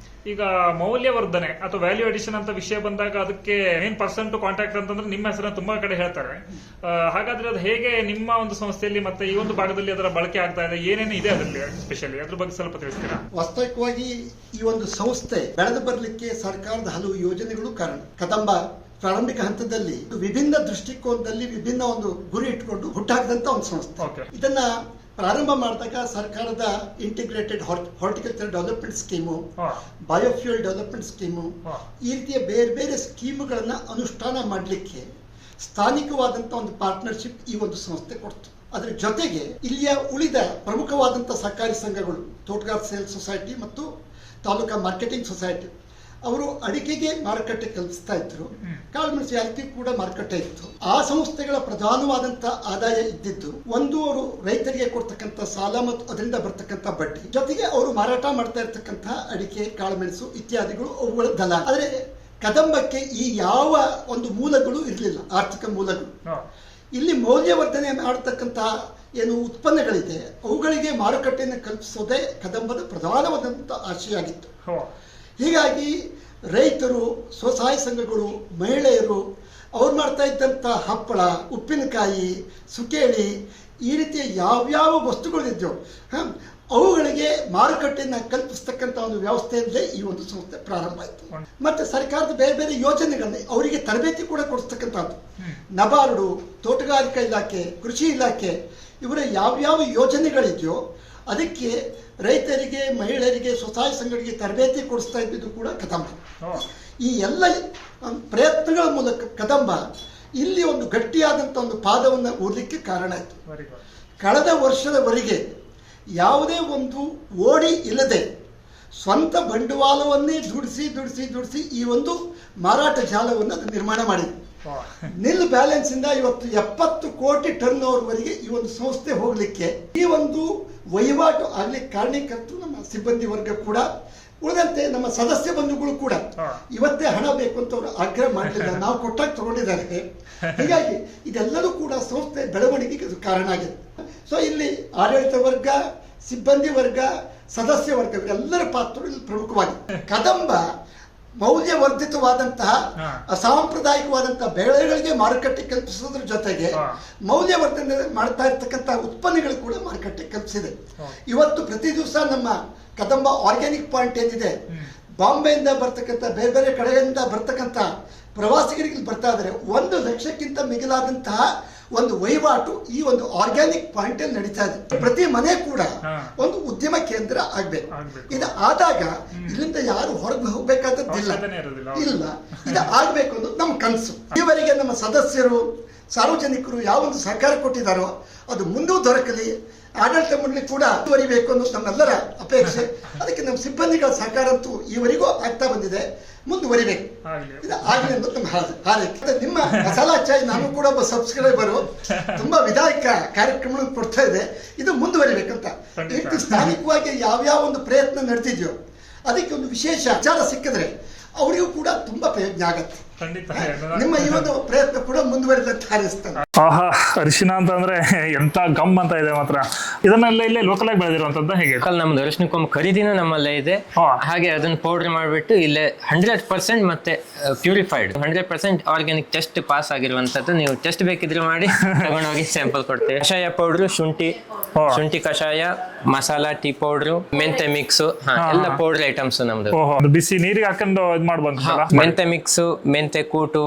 ಈಗ ಮೌಲ್ಯವರ್ಧನೆ ಅಥವಾ ವ್ಯಾಲ್ಯೂ ಅಡಿಷನ್ ಅಂತ ವಿಷಯ ಬಂದಾಗ ಅದಕ್ಕೆ ಮೇನ್ ಪರ್ಸನ್ ಟು ಕಾಂಟ್ಯಾಕ್ಟ್ ಅಂತಂದ್ರೆ ನಿಮ್ಮ ಹೆಸರನ್ನ ತುಂಬಾ ಕಡೆ ಹೇಳ್ತಾರೆ. ಹಾಗಾದ್ರೆ ಅದು ಹೇಗೆ ನಿಮ್ಮ ಒಂದು ಸಂಸ್ಥೆಯಲ್ಲಿ ಮತ್ತೆ ಈ ಒಂದು ಭಾಗದಲ್ಲಿ ಅದರ ಬಳಕೆ ಆಗ್ತಾ ಇದೆ, ಏನೇನು ಇದೆ ಅದರಲ್ಲಿ ಸ್ಪೆಷಲಿ ಅದ್ರ ಬಗ್ಗೆ ಸ್ವಲ್ಪ ತಿಳಿಸ್ತೀರಾ? ವಾಸ್ತವಿಕವಾಗಿ ಈ ಒಂದು ಸಂಸ್ಥೆ ಬೆಳೆದು ಬರಲಿಕ್ಕೆ ಸರ್ಕಾರದ ಹಲವು ಯೋಜನೆಗಳು ಕಾರಣ. ಕದಂಬ ಪ್ರಾರಂಭಿಕ ಹಂತದಲ್ಲಿ ವಿಭಿನ್ನ ದೃಷ್ಟಿಕೋನದಲ್ಲಿ ವಿಭಿನ್ನ ಒಂದು ಗುರಿ ಇಟ್ಕೊಂಡು ಹುಟ್ಟಾಕದಂತ ಒಂದು ಸಂಸ್ಥೆ. ಇದನ್ನ ಪ್ರಾರಂಭ ಮಾಡಿದಾಗ ಸರ್ಕಾರದ integrated horticulture development scheme, biofuel development scheme, ಈ ರೀತಿಯ ಬೇರೆ ಬೇರೆ ಸ್ಕೀಮುಗಳನ್ನ ಅನುಷ್ಠಾನ ಮಾಡಲಿಕ್ಕೆ ಸ್ಥಾನಿಕವಾದಂಥ ಒಂದು ಪಾರ್ಟ್ನರ್ಶಿಪ್ ಈ ಒಂದು ಸಂಸ್ಥೆ ಕೊಡ್ತು. ಅದರ ಜೊತೆಗೆ ಇಲ್ಲಿಯ ಉಳಿದ ಪ್ರಮುಖವಾದಂಥ ಸಹಕಾರಿ ಸಂಘಗಳು, ತೋಟಗಾರ ಸೇಲ್ಸ್ ಸೊಸೈಟಿ ಮತ್ತು ತಾಲೂಕಾ ಮಾರ್ಕೆಟಿಂಗ್ ಸೊಸೈಟಿ, ಅವರು ಅಡಿಕೆಗೆ ಮಾರುಕಟ್ಟೆ ಕಲ್ಪಿಸ್ತಾ ಇದ್ರು. ಕಾಳುಮೆಣಸು ಯಾಲಕ್ಕಿ ಕೂಡ ಮಾರುಕಟ್ಟೆ ಇತ್ತು. ಆ ಸಂಸ್ಥೆಗಳ ಪ್ರಧಾನವಾದಂತ ಆದಾಯ ಇದ್ದಿದ್ದು ಒಂದು ಅವರು ರೈತರಿಗೆ ಕೊಡ್ತಕ್ಕಂಥ ಸಾಲ ಮತ್ತು ಅದರಿಂದ ಬರ್ತಕ್ಕಂಥ ಬಡ್ಡಿ, ಜೊತೆಗೆ ಅವರು ಮಾರಾಟ ಮಾಡ್ತಾ ಇರ್ತಕ್ಕಂಥ ಅಡಿಕೆ, ಕಾಳುಮೆಣಸು ಇತ್ಯಾದಿಗಳು ಅವುಗಳ ದಲಾಲ. ಆದ್ರೆ ಕದಂಬಕ್ಕೆ ಈ ಯಾವ ಒಂದು ಮೂಲಗಳು ಇರಲಿಲ್ಲ, ಆರ್ಥಿಕ ಮೂಲಗಳು. ಇಲ್ಲಿ ಮೌಲ್ಯವರ್ಧನೆ ಮಾಡತಕ್ಕಂಥ ಏನು ಉತ್ಪನ್ನಗಳಿದೆ ಅವುಗಳಿಗೆ ಮಾರುಕಟ್ಟೆಯನ್ನು ಕಲ್ಪಿಸೋದೇ ಕದಂಬದ ಪ್ರಧಾನವಾದಂಥ ಆಶೆಯಾಗಿತ್ತು. ಹೀಗಾಗಿ ರೈತರು, ಸ್ವಸಹಾಯ ಸಂಘಗಳು, ಮಹಿಳೆಯರು ಅವ್ರು ಮಾಡ್ತಾ ಇದ್ದಂಥ ಹಪ್ಪಳ, ಉಪ್ಪಿನಕಾಯಿ, ಸುಕೇಳಿ ಈ ರೀತಿಯ ಯಾವ್ಯಾವ ವಸ್ತುಗಳಿದ್ದೋ ಅವುಗಳಿಗೆ ಮಾರುಕಟ್ಟೆಯನ್ನು ಕಲ್ಪಿಸ್ತಕ್ಕಂಥ ಒಂದು ವ್ಯವಸ್ಥೆಯಲ್ಲೇ ಈ ಒಂದು ಸಂಸ್ಥೆ ಪ್ರಾರಂಭ ಆಯಿತು. ಮತ್ತು ಸರ್ಕಾರದ ಬೇರೆ ಬೇರೆ ಯೋಜನೆಗಳಲ್ಲಿ ಅವರಿಗೆ ತರಬೇತಿ ಕೂಡ ಕೊಡಿಸ್ತಕ್ಕಂಥದ್ದು. ನಬಾರ್ಡು, ತೋಟಗಾರಿಕಾ ಇಲಾಖೆ, ಕೃಷಿ ಇಲಾಖೆ ಇವರ ಯಾವ್ಯಾವ ಯೋಜನೆಗಳಿದೆಯೋ ಅದಕ್ಕೆ ರೈತರಿಗೆ, ಮಹಿಳೆಯರಿಗೆ, ಸ್ವಸಹಾಯ ಸಂಘಗಳಿಗೆ ತರಬೇತಿ ಕೊಡಿಸ್ತಾ ಇದ್ದಿದ್ದು ಕೂಡ ಕದಂಬ. ಈ ಎಲ್ಲ ಪ್ರಯತ್ನಗಳ ಮೂಲಕ ಕದಂಬ ಇಲ್ಲಿ ಒಂದು ಗಟ್ಟಿಯಾದಂಥ ಒಂದು ಪಾದವನ್ನು ಊರಲಿಕ್ಕೆ ಕಾರಣ ಆಯಿತು. ಕಳೆದ ವರ್ಷದವರೆಗೆ ಯಾವುದೇ ಒಂದು ಓಡಿ ಇಲ್ಲದೆ ಸ್ವಂತ ಬಂಡವಾಳವನ್ನೇ ದುಡಿಸಿ ಈ ಒಂದು ಮಾರಾಟ ಜಾಲವನ್ನು ಅದು ನಿರ್ಮಾಣ ಮಾಡಿದೆ. ನಿಲ್ ಬ್ಯಾಲೆನ್ಸ್ ಇಂದ ಇವತ್ತು 70 ಕೋಟಿ ಟರ್ನ್ ಓವರ್ವರೆಗೆ ಈ ಒಂದು ಸಂಸ್ಥೆ ಹೋಗಲಿಕ್ಕೆ, ಈ ಒಂದು ವಹಿವಾಟು ಆಗ್ಲಿಕ್ಕೆ ಕಾರಣೀಕರ್ತರು ನಮ್ಮ ಸಿಬ್ಬಂದಿ ವರ್ಗ ಕೂಡ, ಉಳಿದಂತೆ ನಮ್ಮ ಸದಸ್ಯ ಬಂಧುಗಳು ಕೂಡ ಇವತ್ತೇ ಹಣ ಬೇಕು ಅಂತ ಅವರು ಆಗ್ರಹ ಮಾಡಲಿಲ್ಲ, ನಾವು ಕೊಟ್ಟಾಗ ತಗೊಂಡಿದ್ದಾರೆ. ಹೀಗಾಗಿ ಇದೆಲ್ಲರೂ ಕೂಡ ಸಂಸ್ಥೆ ಬೆಳವಣಿಗೆಗೆ ಇದು ಕಾರಣ ಆಗಿದೆ. ಸೊ ಇಲ್ಲಿ ಆಡಳಿತ ವರ್ಗ, ಸಿಬ್ಬಂದಿ ವರ್ಗ, ಸದಸ್ಯ ವರ್ಗ ಇವರೆಲ್ಲರ ಪಾತ್ರ ಇಲ್ಲಿ ಪ್ರಮುಖವಾಗಿದೆ. ಕದಂಬ ಮೌಲ್ಯವರ್ಧಿತವಾದಂತಹ ಅಸಾಂಪ್ರದಾಯಿಕವಾದಂತಹ ಬೆಳೆಗಳಿಗೆ ಮಾರುಕಟ್ಟೆ ಕಲ್ಪಿಸೋದ್ರ ಜೊತೆಗೆ ಮೌಲ್ಯವರ್ಧನೆ ಮಾಡ್ತಾ ಇರ್ತಕ್ಕಂಥ ಉತ್ಪನ್ನಗಳು ಕೂಡ ಮಾರುಕಟ್ಟೆ ಕಲ್ಪಿಸಿದೆ. ಇವತ್ತು ಪ್ರತಿ ದಿವಸ ನಮ್ಮ ಕದಂಬ ಆರ್ಗ್ಯಾನಿಕ್ ಪಾಯಿಂಟ್ ಏನಿದೆ, ಬಾಂಬೆಯಿಂದ ಬರ್ತಕ್ಕಂಥ ಬೇರೆ ಬೇರೆ ಕಡೆಯಿಂದ ಬರ್ತಕ್ಕಂಥ ಪ್ರವಾಸಿಗರಿಗೆ ಬರ್ತಾ ಇದ್ದಾರೆ. 1 ಲಕ್ಷಕ್ಕಿಂತ ಮಿಗಿಲಾದಂತಹ ಒಂದು ವಹಿವಾಟು ಈ ಒಂದು ಆರ್ಗ್ಯಾನಿಕ್ ಪಾಯಿಂಟ್ ಅಲ್ಲಿ ನಡೀತಾ ಇದೆ. ಪ್ರತಿ ಮನೆ ಕೂಡ ಒಂದು ಉದ್ಯಮ ಕೇಂದ್ರ ಆಗ್ಬೇಕು. ಇದು ಆದಾಗ ಇಲ್ಲಿಂದ ಯಾರು ಹೊರಗೆ ಹೋಗ್ಬೇಕಾದದ್ದಿಲ್ಲ, ಇಲ್ಲ, ಇದು ಆಗ್ಬೇಕು ಅನ್ನೋದು ನಮ್ಮ ಕನಸು. ಈವರೆಗೆ ನಮ್ಮ ಸದಸ್ಯರು, ಸಾರ್ವಜನಿಕರು ಯಾವ ಒಂದು ಸಹಕಾರ ಕೊಟ್ಟಿದ್ದಾರೋ ಅದು ಮುಂದೂ ದೊರಕಲಿ, ಆಡಳಿತ ಮಂಡಳಿ ಕೂಡ ಮುಂದುವರಿಬೇಕು ಅನ್ನೋದು ನಮ್ಮೆಲ್ಲರ ಅಪೇಕ್ಷೆ. ಅದಕ್ಕೆ ನಮ್ಮ ಸಿಬ್ಬಂದಿಗಳ ಸಹಕಾರ ಅಂತೂ ಈವರೆಗೂ ಆಗ್ತಾ ಬಂದಿದೆ, ಮುಂದುವರಿಬೇಕು, ಇದು ಆಗಲಿ ಅನ್ನೋದು ನಮ್ಮ ಹಾರೈಕೆ. ನಿಮ್ಮ ಮಸಾಲಾ ಚಾಯ್ ನಾನು ಕೂಡ ಒಬ್ಬ ಸಬ್ಸ್ಕ್ರೈಬರು, ತುಂಬಾ ವಿಧಾಯಕ ಕಾರ್ಯಕ್ರಮಗಳನ್ನು ಕೊಡ್ತಾ ಇದೆ, ಇದು ಮುಂದುವರಿಬೇಕಂತ. ಈ ಸ್ಥಾನಿಕವಾಗಿ ಯಾವ್ಯಾವ ಒಂದು ಪ್ರಯತ್ನ ನಡೆದಿದ್ಯೋ ಅದಕ್ಕೆ ಒಂದು ವಿಶೇಷ ವಿಚಾರ ಸಿಕ್ಕಿದ್ರೆ ಅವರಿಗೂ ಕೂಡ ತುಂಬಾ ಪ್ರಯೋಜನ ಆಗತ್ತೆ. ನಿಮ್ಮ ಈ ಒಂದು ಪ್ರಯತ್ನ ಕೂಡ ಮುಂದುವರಿದಂತ ಹಾರೈಸ್ತಾನೆ. ಆಹಾ, ಅರಿಶಿನ ಅಂತ ಅಂದ್ರೆ ಎಂತ ಗಮ್ ಅಂತ ಇದೆ ಮಾತ್ರ. ಇದನ್ನೆಲ್ಲ ಇಲ್ಲೇ ಲೋಕಲ್ ಆಗಿ ಬೆಳೆದಿರುವಂತದ್ದು ಹೇಗೆ? ನಮ್ದು ಅರಿಶಿನ ಕೊಂಬು ಖರೀದಿನೂ ನಮ್ಮಲ್ಲೇ ಇದೆ. ಹಾಗೆ ಅದನ್ನ ಪೌಡರ್ ಮಾಡಿಬಿಟ್ಟು ಇಲ್ಲೇ 100% ಮತ್ತೆ ಪ್ಯೂರಿಫೈಡ್ 100% ಆರ್ಗ್ಯಾನಿಕ್ ಟೆಸ್ಟ್ ಪಾಸ್ ಆಗಿರುವಂತದ್ದು. ನೀವು ಟೆಸ್ಟ್ ಬೇಕಿದ್ರೆ ಮಾಡಿ ತಗೊಂಡೋಗಿ ಸ್ಯಾಂಪಲ್ ಕೊಡ್ತೇವೆ. ಕಷಾಯ ಪೌಡ್ರು, ಶುಂಠಿ ಕಷಾಯ, ಮಸಾಲಾ, ಟೀ ಪೌಡ್ರು, ಮೆಂತೆ ಮಿಕ್ಸ್, ಎಲ್ಲ ಪೌಡರ್ ಐಟಮ್ಸ್ ನಮ್ದು. ಬಿಸಿ ನೀರಿಗೆ ಹಾಕೊಂಡು ಇದು ಮಾಡ್ಬೋದು. ಮೆಂತೆ ಮಿಕ್ಸು, ಮೆಂತೆ ಕೂಟು,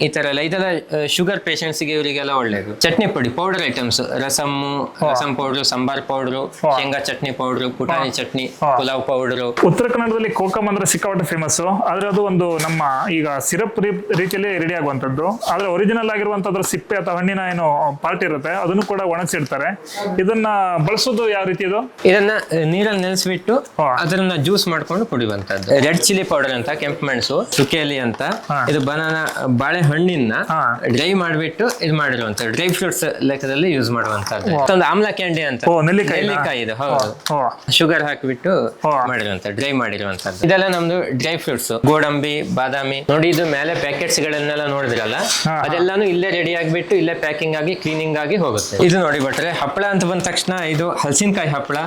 ಈ ತರ ಎಲ್ಲ. ಇದೆಲ್ಲ ಶುಗರ್ ಪೇಷಂಟ್ಸ್ ಗೆ ಇವರಿಗೆಲ್ಲ ಒಳ್ಳೇದು. ಚಟ್ನಿ ಪುಡಿ, powder items, rasam powder, sambar powder, ಶೇಂಗಾ ಚಟ್ನಿ ಪೌಡ್ರು, ಪುಟಾಣಿ ಚಟ್ನಿ, ಪುಲಾವ್ ಪೌಡ್ರು. ಉತ್ತರ ಕನ್ನಡದಲ್ಲಿ ಕೋಕಮ್ ಅಂದ್ರೆ ಸಿಕ್ಕಾಪಟ್ಟೆ ಫೇಮಸ್. ಆದ್ರೆ ಅದು ಒಂದು ನಮ್ಮ ಈಗ ಸಿರಪ್ ರೀತಿಯಲ್ಲಿ ರೆಡಿ ಆಗುವಂತದ್ದು. ಆದ್ರೆ ಒರಿಜಿನಲ್ ಆಗಿರುವಂತದ್ರ ಸಿಪ್ಪೆ ಅಥವಾ ಹಣ್ಣಿನ ಏನು ಪಾರ್ಟ್ ಇರುತ್ತೆ ಅದನ್ನು ಕೂಡ ಒಣಗಿಸಿಡ್ತಾರೆ. ಇದನ್ನ ಬಳಸೋದು ಯಾವ ರೀತಿ? ಇದು ಇದನ್ನ ನೀರಲ್ಲಿ ನೆನೆಸ್ಬಿಟ್ಟು ಅದನ್ನ ಜ್ಯೂಸ್ ಮಾಡ್ಕೊಂಡು ಕುಡಿಯುವಂತದ್ದು. ರೆಡ್ ಚಿಲ್ಲಿ ಪೌಡರ್ ಅಂತ, ಕೆಂಪು ಮೆಣಸು, ಸುಕೇಲಿ ಅಂತ, ಇದು ಬನಾನಾ ಬಾಳೆಹಣ್ಣಿನ ಡ್ರೈ ಮಾಡಿಬಿಟ್ಟು ಇದು ಮಾಡಿರುವಂತದ್ದು. ಡ್ರೈ ಫ್ರೂಟ್ಸ್ ಲೆಕ್ಕದಲ್ಲಿ ಯೂಸ್ ಮಾಡುವಂತದ್ದು. ಒಂದು ಆಮ್ಲ ಕ್ಯಾಂಡಿ ಅಂತ, ನೆಲ್ಲಿಕಾಯಿ ಇದು, ಹೌದು, ಶುಗರ್ ಹಾಕಿಬಿಟ್ಟು ಮಾಡಿರುವಂತದ್ದು, ಡ್ರೈ ಮಾಡಿರುವಂತದ್ದು. ಇದೆಲ್ಲ ನಮ್ದು ಡ್ರೈ ಫ್ರೂಟ್ಸ್, ಗೋಡಂಬಿ, ಬಾದಾಮಿ. ನೋಡಿ, ಇದು ಮೇಲೆ ಪ್ಯಾಕೆಟ್ಸ್ ಗಳನ್ನೆಲ್ಲ ನೋಡಿದ್ರಲ್ಲ, ಅದೆಲ್ಲಾನು ಇಲ್ಲೇ ರೆಡಿ ಆಗಿಬಿಟ್ಟು ಇಲ್ಲೇ ಪ್ಯಾಕಿಂಗ್ ಆಗಿ ಕ್ಲೀನಿಂಗ್ ಆಗಿ ಹೋಗುತ್ತೆ. ಇದು ನೋಡಿ ಭಟ್ರೆ, ಹಪ್ಪಳ ಅಂತ ಬಂದ ತಕ್ಷಣ ಇದು ಹಲಸಿನಕಾಯಿ ಹಪ್ಪಳ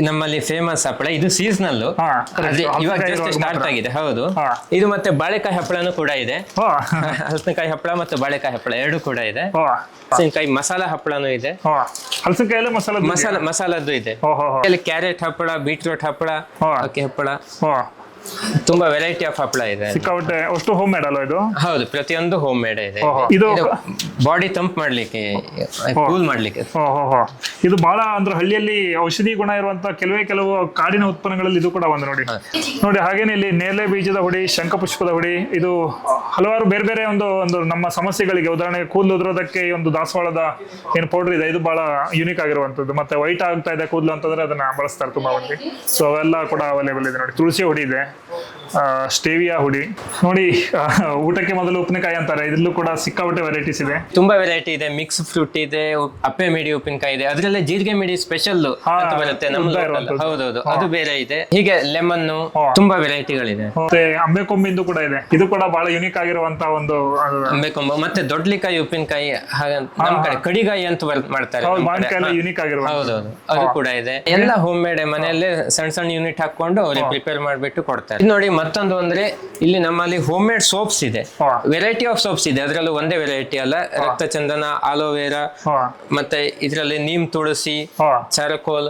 ನಮ್ಮಲ್ಲಿ ಫೇಮಸ್ ಹಪ್ಪಳ. ಇದು ಸೀಸನಲ್, ಇವಾಗ ಜಸ್ಟ್ ಸ್ಟಾರ್ಟ್ ಆಗಿದೆ. ಹೌದು, ಇದು ಮತ್ತೆ ಬಾಳೆಕಾಯಿ ಹಪ್ಪಳನೂ ಕೂಡ ಇದೆ. ಹಲಸಿನಕಾಯಿ ಹಪ್ಪಳ ಮತ್ತು ಬಾಳೆಕಾಯಿ ಹಪ್ಪಳ ಎರಡು ಕೂಡ ಇದೆ. ಹಲಸಿನಕಾಯಿ ಮಸಾಲಾ ಹಪ್ಪಳನೂ ಇದೆ. ಹಲಸಿನಕಾಯಿ ಮಸಾಲದ್ದು ಇದೆ. ಕ್ಯಾರೆಟ್ ಹಪ್ಪಳ, ಬೀಟ್ರೂಟ್ ಹಪ್ಪಳ, ಅಕ್ಕಿ ಹಪ್ಪಳ, ತುಂಬಾ ವೆರೈಟಿ ಆಫ್ ಹಪ್ಪಳ ಇದೆ. ಸಿಕ್ಕಾಪಟ್ಟೆ. ಅಷ್ಟು ಹೋಮ್ ಮೇಡ್ ಅಲ್ಲ ಇದು? ಹೌದು, ಪ್ರತಿಯೊಂದು ಹೋಮ್ ಮೇಡ್ ಇದೆ. ಇದು ಬಾಡಿ ತಂಪ್ ಮಾಡ್ಲಿಕ್ಕೆ, ಕೂಲ್ ಮಾಡ್ಲಿಕ್ಕೆ. ಇದು ಬಹಳ ಅಂದ್ರೆ ಹಳ್ಳಿಯಲ್ಲಿ ಔಷಧಿ ಗುಣ ಇರುವಂತ ಕೆಲವು ಕಾಡಿನ ಉತ್ಪನ್ನಗಳಲ್ಲಿ ಇದು ಕೂಡ ಒಂದು. ನೋಡಿ ಹಾಗೇನೆ ಇಲ್ಲಿ ನೇಲೆ ಬೀಜದ ಹುಡಿ, ಶಂಖಪುಷ್ಪದ ಹುಡಿ, ಇದು ಹಲವಾರು ಬೇರೆ ಬೇರೆ ಒಂದು ನಮ್ಮ ಸಮಸ್ಯೆಗಳಿಗೆ, ಉದಾಹರಣೆಗೆ ಕೂದಲು ಉದುರೋದಕ್ಕೆ ಈ ಒಂದು ದಾಸವಾಳದ ಏನು ಪೌಡರ್ ಇದೆ, ಇದು ಬಹಳ ಯೂನಿಕ್ ಆಗಿರುವಂತದ್ದು. ಮತ್ತೆ ವೈಟ್ ಆಗ್ತಾ ಇದೆ ಕೂದಲು ಅಂತಂದ್ರೆ ಅದನ್ನ ಬಳಸ್ತಾರೆ ತುಂಬಾ ಮಂದಿ. ಸೊ ಅವೆಲ್ಲ ಕೂಡ ಅವೈಲೇಬಲ್ ಇದೆ. ನೋಡಿ, ತುಳಸಿ ಹುಡಿ ಇದೆ, ಸ್ಟೇವಿಯಾ ಹುಡಿ ನೋಡಿ. ಊಟಕ್ಕೆ ಮೊದಲು ಉಪ್ಪಿನಕಾಯಿ ಅಂತಾರೆ, ಇದ್ರಲ್ಲೂ ಕೂಡ ಸಿಕ್ಕಾಪಟ್ಟೆ ವೆರೈಟೀಸ್ ಇದೆ. ತುಂಬಾ ವೆರೈಟಿ ಇದೆ. ಮಿಕ್ಸ್ ಫ್ರೂಟ್ ಇದೆ, ಅಪ್ಪೆ ಮಿಡಿ ಉಪ್ಪಿನಕಾಯಿ ಇದೆ, ಅದ್ರಲ್ಲೇ ಜೀರಿಗೆ ಮಿಡಿ ಸ್ಪೆಷಲ್ ಅಂತ ಬರುತ್ತೆ ನಮ್ಮ ಉದ್ದ local. ಇರುವಂತದ್ದು. ಹೌದೌದು, ಅದು ಬೇರೆ ಇದೆ. ಹೀಗೆ ಲೆಮನ್ ತುಂಬಾ ವೆರೈಟಿಗಳಿದೆ. ಮತ್ತೆ ಅಂಬೆ ಕೊಂಬಿಂದು ಕೂಡ ಇದೆ, ಇದು ಕೂಡ ಬಹಳ ಯುನಿಕ್ ಆಗಿರುವಂತ ಒಂದು ಅಂಬೆಕೊಂಬ ಮತ್ತೆ ದೊಡ್ಡಲಿಕಾಯಿ ಉಪ್ಪಿನಕಾಯಿ, ನಮ್ ಕಡೆ ಕಡಿಗಾಯಿ ಅಂತ ಮಾಡ್ತಾರೆ ನಮ್ ಕಡೆ. ಮಾವಿನಕಾಯಿ ಯುನಿಕ್ ಆಗಿರುವ. ಹೌದೌದು, ಅದು ಕೂಡ ಇದೆ. ಎಲ್ಲ ಹೋಮ್ ಮೇಡ್ ಮನೆಯಲ್ಲೇ ಸಣ್ಣ ಸಣ್ಣ ಯೂನಿಟ್ ಹಾಕೊಂಡು ಅವ್ರಿಗೆ ಪ್ರಿಪೇರ್ ಮಾಡ್ಬಿಟ್ಟು ಕೊಡ್ತಾರೆ. ಇದು ನೋಡಿ, ಮತ್ತೊಂದು ಅಂದ್ರೆ ಇಲ್ಲಿ ನಮ್ಮಲ್ಲಿ ಹೋಮ್ ಮೇಡ್ ಸೋಪ್ಸ್ ಇದೆ, ವೆರೈಟಿ ಆಫ್ ಸೋಪ್ಸ್ ಇದೆ. ಅದ್ರಲ್ಲೂ ಒಂದೇ ವೆರೈಟಿ ಅಲ್ಲ, ರಕ್ತ ಚಂದನ, ಆಲೋವೆರಾ, ಮತ್ತೆ ಇದರಲ್ಲಿ ನೀಮ್ ತುಳಸಿ, ಚಾರಕೋಲ್,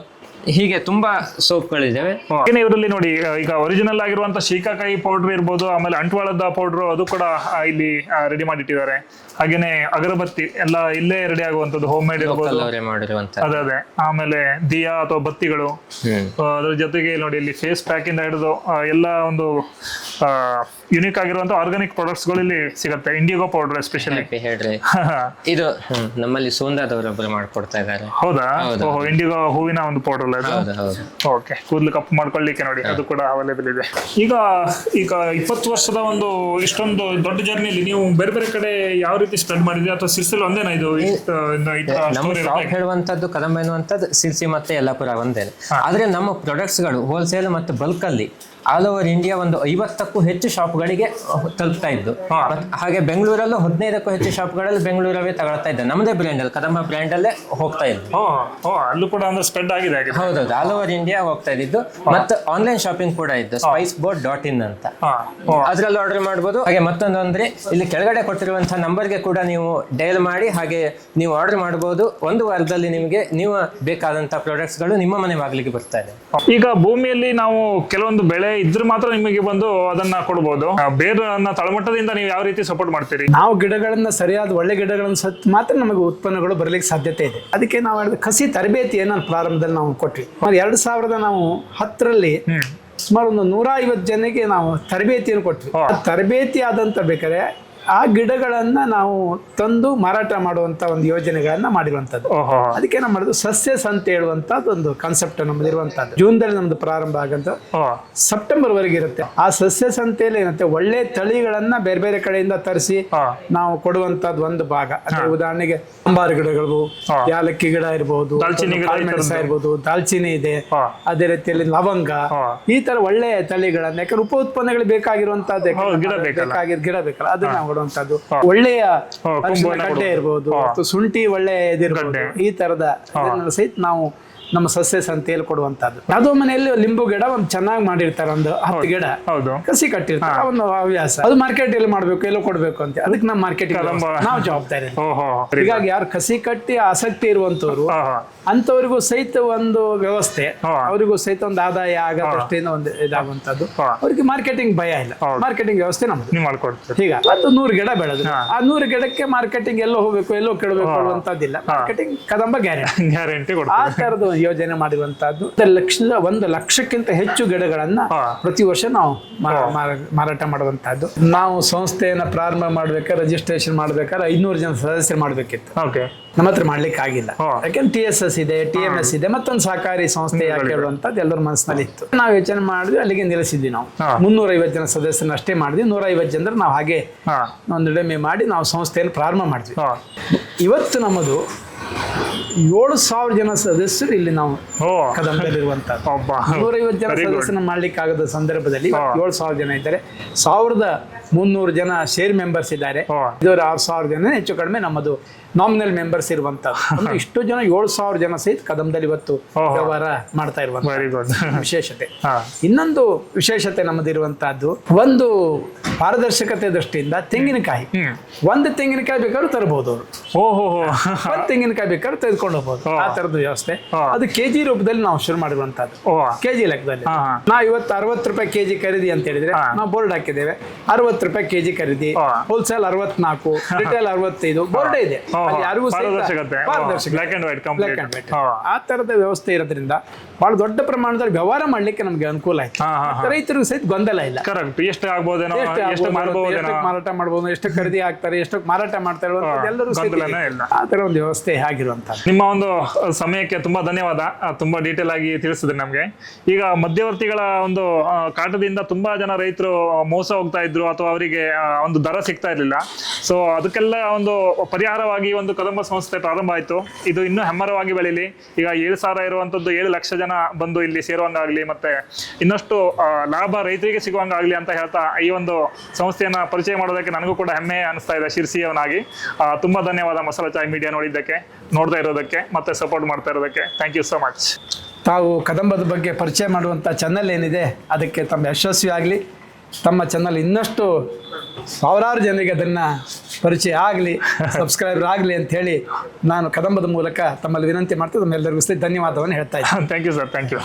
ಹೀಗೆ ತುಂಬಾ ಸೋಪ್ಗಳಿದ್ದಾವೆ. ಇವರಲ್ಲಿ ನೋಡಿ, ಈಗ ಒರಿಜಿನಲ್ ಆಗಿರುವಂತ ಶೀಕಾಕಾಯಿ ಪೌಡರ್ ಇರ್ಬೋದು, ಆಮೇಲೆ ಅಂಟ್ವಾಳದ ಪೌಡರ್ ಅದು ಕೂಡ ಇಲ್ಲಿ ರೆಡಿ ಮಾಡಿಟ್ಟಿದ್ದಾರೆ. ಹಾಗೇನೆ ಅಗರಬತ್ತಿ ಎಲ್ಲ ಇಲ್ಲೇ ರೆಡಿ ಆಗುವಂತದ್ದು, ಹೋಮ್ ಮೇಡ್ ಇರ್ಬೋದು, ಅದೇ. ಆಮೇಲೆ ದಿಯಾ ಅಥವಾ ಬತ್ತಿಗಳು, ಅದ್ರ ಜೊತೆಗೆ ನೋಡಿ ಇಲ್ಲಿ ಫೇಸ್ ಪ್ಯಾಕ್ ಇಂದ ಹಿಡಿದು ಎಲ್ಲ ಒಂದು ಯುನಿಕ್ ಆಗಿರುವಂತ ಆರ್ಗಾನಿಕ್ ಪ್ರಾಡಕ್ಟ್ಸ್ ಗಳು ಇಲ್ಲಿ ಸಿಗುತ್ತೆ. ಇಂಡಿಗೋ ಪೌಡರ್ ಎಸ್ಪೆಷಲಿ ಹೇಳ್ರಿ, ಇದು ನಮ್ಮಲ್ಲಿ ಸೋಂದಾದವರೊಬ್ಬರು ಮಾಡ್ಕೊಡ್ತಾ ಇದ್ದಾರೆ. ಹೌದಾ? ಇಂಡಿಗೋ ಹೂವಿನ ಒಂದು ಪೌಡರ್. ಓಕೆ, ಕೂದಲು ಕಪ್ಪು ಮಾಡ್ಕೊಳ್ಳಿಕ್ಕೆ ನೋಡಿ, ಅದು ಕೂಡ ಅವೈಲೇಬಲ್ ಇದೆ. ಈಗ 20 ವರ್ಷದ ಒಂದು ಇಷ್ಟೊಂದು ದೊಡ್ಡ ಜರ್ನಿಲಿ ನೀವು ಬೇರೆ ಬೇರೆ ಕಡೆ ಯಾವ ರೀತಿ ಸ್ಪೆಂಡ್ ಮಾಡಿದ್ರಿ, ಅಥವಾ ಸಿರ್ಸಿಲ್ ಒಂದೇನಾ ಇದು? ನಮ್ಮ ಶಾಪ್ ಹೇಳುವಂತದ್ದು ಕದಂಬ ಎನ್ನುವಂಥದ್ದು ಸಿರ್ಸಿ ಮತ್ತೆ ಯಲ್ಲಾಪುರ ಒಂದೇನೆ. ಆದ್ರೆ ನಮ್ಮ ಪ್ರಾಡಕ್ಟ್ಸ್ ಗಳು ಹೋಲ್ಸೇಲ್ ಮತ್ತು ಬಲ್ಕ್ ಅಲ್ಲಿ ಆಲ್ ಓವರ್ ಇಂಡಿಯಾ ಒಂದು 50ಕ್ಕೂ ಹೆಚ್ಚು ಶಾಪ್ಗಳಿಗೆ ತಲುಪ್ತಾ ಇದ್ದು. ಹಾಗೆ ಬೆಂಗಳೂರಲ್ಲೂ 15ಕ್ಕೂ ಹೆಚ್ಚು ಶಾಪ್ಗಳಲ್ಲಿ ಬೆಂಗಳೂರವೇ ತಗೊಳ್ತಾ ಇದ್ದ. ನಮ್ಮದೇ ಬ್ರ್ಯಾಂಡ್ ಅಲ್ಲಿ, ಕದಂಬ ಬ್ರ್ಯಾಂಡ್ ಅಲ್ಲೇ ಹೋಗ್ತಾ ಇದ್ದು. ಅಲ್ಲೂ ಕೂಡ ಒಂದು ಸ್ಪ್ರೆಡ್ ಆಗಿದೆ. ಹೌದೌದು, ಆಲ್ ಓವರ್ ಇಂಡಿಯಾ ಹೋಗ್ತಾ ಇದ್ದು. ಮತ್ತೆ ಆನ್ಲೈನ್ ಶಾಪಿಂಗ್ ಕೂಡ ಇದ್ದು, spiceboard.in ಅಂತ, ಅದ್ರಲ್ಲಿ ಆರ್ಡರ್ ಮಾಡ್ಬೋದು. ಹಾಗೆ ಮತ್ತೊಂದು ಅಂದ್ರೆ ಇಲ್ಲಿ ಕೆಳಗಡೆ ಕೊಟ್ಟಿರುವಂತಹ ನಂಬರ್ಗೆ ಕೂಡ ನೀವು ಡಯಲ್ ಮಾಡಿ ಹಾಗೆ ನೀವು ಆರ್ಡರ್ ಮಾಡಬಹುದು. ಒಂದು ವಾರದಲ್ಲಿ ನಿಮಗೆ ನೀವು ಬೇಕಾದಂತಹ ಪ್ರಾಡಕ್ಟ್ಸ್ ಗಳು ನಿಮ್ಮ ಮನೆ ಬಾಗಿಲಿಗೆ ಬರ್ತಾ ಇದೆ. ಈಗ ಭೂಮಿಯಲ್ಲಿ ನಾವು ಕೆಲವೊಂದು ಬೆಳೆ ಇದ್ರೆ ಮಾತ್ರ ನಿಮಗೆ ಬಂದು ಅದನ್ನ ಕೊಡಬಹುದು. ಬೇರನ್ನ ತಳಮಟ್ಟದಿಂದ ನೀವು ಯಾವ ರೀತಿ ಸಪೋರ್ಟ್ ಮಾಡ್ತೀರಿ? ನಾವು ಗಿಡಗಳನ್ನ ಸರಿಯಾದ ಒಳ್ಳೆ ಗಿಡಗಳನ್ನ ಸತ್ ಮಾತ್ರ ನಮಗೆ ಉತ್ಪನ್ನಗಳು ಬರಲಿಕ್ಕೆ ಸಾಧ್ಯತೆ ಇದೆ. ಅದಕ್ಕೆ ನಾವು ಹೇಳಿದ ಕಸಿ ತರಬೇತಿಯನ್ನು ಪ್ರಾರಂಭದಲ್ಲಿ ನಾವು ಕೊಟ್ವಿ. 2010ರಲ್ಲಿ ಸುಮಾರು ಒಂದು 150 ಜನಕ್ಕೆ ನಾವು ತರಬೇತಿಯನ್ನು ಕೊಟ್ವಿ. ತರಬೇತಿ ಆದಂತ ಬೇಕಾದ್ರೆ ಆ ಗಿಡಗಳನ್ನ ನಾವು ತಂದು ಮಾರಾಟ ಮಾಡುವಂತ ಒಂದು ಯೋಜನೆಗಳನ್ನ ಮಾಡಿರುವಂತದ್ದು. ಅದಕ್ಕೆ ನಾವು ಮಾಡೋದು ಸಸ್ಯ ಸಂತೆ ಹೇಳುವಂತದ್ದು ಒಂದು ಕಾನ್ಸೆಪ್ಟ್ ನಮ್ಮದಿರುವಂತದ್ದು. ಜೂನ್ದಲ್ಲಿ ನಮ್ದು ಪ್ರಾರಂಭ ಆಗಂತ ಸೆಪ್ಟೆಂಬರ್ ವರೆಗೆ ಇರುತ್ತೆ. ಆ ಸಸ್ಯ ಸಂತೆಯಲ್ಲಿ ಏನಂತೆ ಒಳ್ಳೆ ತಳಿಗಳನ್ನ ಬೇರೆ ಬೇರೆ ಕಡೆಯಿಂದ ತರಿಸಿ ನಾವು ಕೊಡುವಂತದ್ದು ಒಂದು ಭಾಗ. ಅಂದ್ರೆ ಉದಾಹರಣೆಗೆ ಅಂಬಾರು ಗಿಡಗಳು, ಯಾಲಕ್ಕಿ ಗಿಡ ಇರ್ಬೋದು, ಕಾಳುಮೆಣಸ ಇರ್ಬೋದು, ದಾಲ್ಚಿನ್ನಿ ಇದೆ, ಅದೇ ರೀತಿಯಲ್ಲಿ ಲವಂಗ, ಈ ತರ ಒಳ್ಳೆ ತಳಿಗಳನ್ನ, ಯಾಕಂದ್ರೆ ಉಪ ಉತ್ಪನ್ನಗಳು ಬೇಕಾಗಿರುವಂತದ್ದು ಗಿಡ ಬೇಕಲ್ಲ, ಅದನ್ನ ಕೊಡುವಂತದ್ದು. ಒಳ್ಳೆಯ ಗಡ್ಡೆ ಇರ್ಬೋದು, ಶುಂಠಿ ಒಳ್ಳೆ ಇದಿರ್ಬೋದು, ಈ ತರದ ಸಹಿತ ನಾವು ನಮ್ಮ ಸಸ್ಯ ಸಂತೆಯಲ್ಲಿ ಕೊಡುವಂತದ್ದು. ಯಾವುದೋ ಮನೆಯಲ್ಲಿ ಲಿಂಬು ಗಿಡ ಒಂದು ಚೆನ್ನಾಗಿ ಮಾಡಿರ್ತಾರೆ, ಒಂದು 10 ಗಿಡ ಕಸಿ ಕಟ್ಟಿರ್ತಾರೆ, ಒಂದು ಹವ್ಯಾಸ. ಅದು ಮಾರ್ಕೆಟ್ ಎಲ್ಲಿ ಮಾಡ್ಬೇಕು, ಎಲ್ಲೋ ಕೊಡ್ಬೇಕು ಅಂತ, ಅದಕ್ಕೆ ನಮ್ಮ ಮಾರ್ಕೆಟ್ ನಾವು ಜವಾಬ್ದಾರಿ. ಹೀಗಾಗಿ ಯಾರು ಕಸಿ ಕಟ್ಟಿ ಆಸಕ್ತಿ ಇರುವಂತವ್ರು ಅಂತವರಿಗೂ ಸಹಿತ ಒಂದು ವ್ಯವಸ್ಥೆ, ಅವರಿಗೂ ಸಹಿತ ಒಂದು ಆದಾಯ ಆಗೋ ದೃಷ್ಟಿಯಿಂದ ಒಂದು ಇದಾಗುವಂತದ್ದು. ಅವ್ರಿಗೆ ಮಾರ್ಕೆಟಿಂಗ್ ಭಯ ಇಲ್ಲ, ಮಾರ್ಕೆಟಿಂಗ್ ವ್ಯವಸ್ಥೆ ನಮ್ದು. ಈಗ ಅದು 100 ಗಿಡ ಬೆಳೆದು ಆ 100 ಗಿಡಕ್ಕೆ ಮಾರ್ಕೆಟಿಂಗ್ ಎಲ್ಲೋ ಹೋಗ್ಬೇಕು, ಎಲ್ಲೋ ಕೇಳಬೇಕು ಅನ್ನುವಂಥದ್ದಿಲ್ಲ. Marketing Kadamba guarantee. ಆ ತರದ ಯೋಜನೆ ಮಾಡಿರುವಂತಹದ್ದು. 1 ಲಕ್ಷಕ್ಕಿಂತ ಹೆಚ್ಚು ಗಿಡಗಳನ್ನ ಪ್ರತಿ ವರ್ಷ ನಾವು ಮಾರಾಟ ಮಾಡುವಂತಹದ್ದು. ನಾವು ಸಂಸ್ಥೆಯನ್ನ ಪ್ರಾರಂಭ ಮಾಡ್ಬೇಕಾದ್ರೆ, ರಿಜಿಸ್ಟ್ರೇಷನ್ ಮಾಡ್ಬೇಕಾದ್ರೆ 500 ಜನ ಸದಸ್ಯರು ಮಾಡ್ಬೇಕಿತ್ತು. ನಮ್ಮ ಹತ್ರ ಮಾಡ್ಲಿಕ್ಕೆ ಆಗಿಲ್ಲ, ಯಾಕೆಂದ್ರೆ TSS ಇದೆ, TMS ಇದೆ, ಮತ್ತೊಂದು ಸಹಕಾರಿ ಸಂಸ್ಥೆ ಯಾಕೆ ಹೇಳುವಂತದ್ದು ಎಲ್ಲರ ಮನಸ್ಸಿನಲ್ಲಿ ಇತ್ತು. ನಾವು ಯೋಚನೆ ಮಾಡಿದ್ವಿ, ಅಲ್ಲಿಗೆ ನಿಲ್ಲಿಸಿದ್ವಿ. ನಾವು 350 ಜನ ಸದಸ್ಯರನ್ನ ಅಷ್ಟೇ ಮಾಡಿದ್ವಿ. 150 ಜನರು ನಾವು ಹಾಗೆ ಒಂದು ಡಿಮೆ ಮಾಡಿ ನಾವು ಸಂಸ್ಥೆಯನ್ನು ಪ್ರಾರಂಭ ಮಾಡಿದ್ವಿ. ಇವತ್ತು ನಮ್ಮದು 7,000 ಜನ ಸದಸ್ಯರು ಇಲ್ಲಿ ನಾವು ಕದಂಬದಲ್ಲಿರುವಂತದ್ದು. 150 ಜನ ಸದಸ್ಯನ ಮಾಡ್ಲಿಕ್ಕೆ ಆಗದ ಸಂದರ್ಭದಲ್ಲಿ 7,000 ಜನ ಇದ್ದಾರೆ. 1,300 ಜನ ಶೇರ್ ಮೆಂಬರ್ಸ್ ಇದ್ದಾರೆ. ಇದರ 6,000 ಜನ ಹೆಚ್ಚು ಕಡಿಮೆ ನಮ್ಮದು ನಾಮಿನಲ್ ಮೆಂಬರ್ಸ್ ಇರುವಂತದ್ದು. ಇಷ್ಟು ಜನ 7,000 ಜನ ಸಹಿತ ಕದಂಬದಲ್ಲಿ ಇವತ್ತು ವ್ಯವಹಾರ ಮಾಡ್ತಾ ಇರುವಂತ ವಿಶೇಷತೆ. ಇನ್ನೊಂದು ವಿಶೇಷತೆ ನಮ್ಮದಿರುವಂತಹದ್ದು, ಒಂದು ಪಾರದರ್ಶಕತೆ ದೃಷ್ಟಿಯಿಂದ ತೆಂಗಿನಕಾಯಿ, ಒಂದು ತೆಂಗಿನಕಾಯಿ ಬೇಕಾದ್ರೂ ತರಬಹುದು ಅವರು, ಒಂದು ತೆಂಗಿನಕಾಯಿ ಬೇಕಾದ್ರೂ ತೆಗೆದುಕೊಂಡು ಹೋಗ್ಬೋದು. ಆ ತರದ ವ್ಯವಸ್ಥೆ ಅದು ಕೆಜಿ ರೂಪದಲ್ಲಿ ನಾವು ಶುರು ಮಾಡಿರುವಂತದ್ದು. ಕೆಜಿ ಲೆಕ್ಕದಲ್ಲಿ ನಾವು ಇವತ್ತು 60 ರೂಪಾಯಿ ಕೆಜಿ ಖರೀದಿ ಅಂತ ಹೇಳಿದ್ರೆ ನಾವು ಬೋರ್ಡ್ ಹಾಕಿದ್ದೇವೆ. 60 ರೂಪಾಯಿ ಕೆಜಿ ಖರೀದಿ, ಹೋಲ್ಸೇಲ್ 64, ರಿಟೇಲ್ 65 ಬೋರ್ಡ್ ಇದೆ. ಅಲ್ಲಿ ಯಾರಿಗೂ ಸಹಿತ ಪಾರದರ್ಶಕತೆ. ಪಾರದರ್ಶಕತೆ. Black and white, complete. Black and white. ಹಾ. ಆ ತರದ ವ್ಯವಸ್ಥೆ ಇರೋದ್ರಿಂದ ಬಹಳ ದೊಡ್ಡ ಪ್ರಮಾಣದಲ್ಲಿ ವ್ಯವಹಾರ ಮಾಡ್ಲಿಕ್ಕೆ ನಮ್ಗೆ ಅನುಕೂಲ ಆಯ್ತು. ಮತ್ತೆ ರೈತರಿಗೂ ಸಹಿತ ಗೊಂದಲ ಇಲ್ಲ. ಕರೆಕ್ಟ್, ಎಷ್ಟು ಆಗ್ಬೋದೇನೋ, ಎಷ್ಟು ಎಷ್ಟು ಆಗ್ಬೋದು, ಮಾರಬಹುದೇನೋ, ಎಷ್ಟಕ್ಕೆ ಮಾರಾಟ ಮಾಡ್ಬೋದು, ಎಷ್ಟು ಖರೀದಿ ಆಗ್ತಾರೆ, ಎಷ್ಟಕ್ಕೆ ಮಾರಾಟ ಮಾಡ್ತಾರೆ ಎಲ್ಲರೂ ಸಹಿತ ಗೊಂದಲನೇ ಇಲ್ಲ. ಆ ತರ ಒಂದು ವ್ಯವಸ್ಥೆ ಆಗಿರುವಂತದ್ದು. ನಿಮ್ಮ ಒಂದು ಸಮಯಕ್ಕೆ ತುಂಬಾ ಧನ್ಯವಾದ. ತುಂಬಾ ಡೀಟೇಲ್ ಆಗಿ ತಿಳಿಸಿದ್ರಿ ನಮಗೆ. ಈಗ ಮಧ್ಯವರ್ತಿಗಳ ಒಂದು ಕಾಟದಿಂದ ತುಂಬಾ ಜನ ರೈತರು ಮೋಸ ಹೋಗ್ತಾ ಇದ್ರು ಅಥವಾ ಅವರಿಗೆ ಒಂದು ದರ ಸಿಗ್ತಾ ಇರಲಿಲ್ಲ. ಸೊ ಅದಕ್ಕೆಲ್ಲ ಒಂದು ಪರಿಹಾರವಾಗಿ ಒಂದು ಕದಂಬ ಸಂಸ್ಥೆ ಪ್ರಾರಂಭ ಆಯಿತು. ಇದು ಇನ್ನೂ ಹೆಮ್ಮರವಾಗಿ ಬೆಳೀಲಿ. ಈಗ 7,000 ಇರುವಂಥದ್ದು 7 ಲಕ್ಷ ಜನ ಬಂದು ಇಲ್ಲಿ ಸೇರುವಂಗಾಗಲಿ, ಮತ್ತೆ ಇನ್ನಷ್ಟು ಲಾಭ ರೈತರಿಗೆ ಸಿಗುವಂಗಾಗಲಿ ಅಂತ ಹೇಳ್ತಾ ಈ ಒಂದು ಸಂಸ್ಥೆಯನ್ನ ಪರಿಚಯ ಮಾಡೋದಕ್ಕೆ ನನಗೂ ಕೂಡ ಹೆಮ್ಮೆ ಅನಿಸ್ತಾ ಇದೆ ಶಿರ್ಸಿಯವನಾಗಿ. ತುಂಬಾ ಧನ್ಯವಾದ ಮಸಾಲಾ ಚಾಯ್ ಮೀಡಿಯಾ ನೋಡ್ತಾ ಇರೋದಕ್ಕೆ ಮತ್ತೆ ಸಪೋರ್ಟ್ ಮಾಡ್ತಾ ಇರೋದಕ್ಕೆ. Thank you so much. ತಾವು ಕದಂಬದ ಬಗ್ಗೆ ಪರಿಚಯ ಮಾಡುವಂಥ ಚಾನಲ್ ಏನಿದೆ ಅದಕ್ಕೆ ತಮ್ಮ ಯಶಸ್ವಿ ಆಗಲಿ. ತಮ್ಮ ಚಾನಲ್ ಇನ್ನಷ್ಟು ಸಾವಿರಾರು ಜನರಿಗೆ ಅದನ್ನು ಪರಿಚಯ ಆಗಲಿ, ಸಬ್ಸ್ಕ್ರೈಬರ್ ಆಗಲಿ ಅಂತ ಹೇಳಿ ನಾನು ಕದಂಬದ ಮೂಲಕ ತಮ್ಮಲ್ಲಿ ವಿನಂತಿ ಮಾಡ್ತಾ ತಮ್ಮೆಲ್ಲರಿಗೂ ಧನ್ಯವಾದವನ್ನು ಹೇಳ್ತಾ ಇದ್ದೀನಿ. Thank you sir, thank you.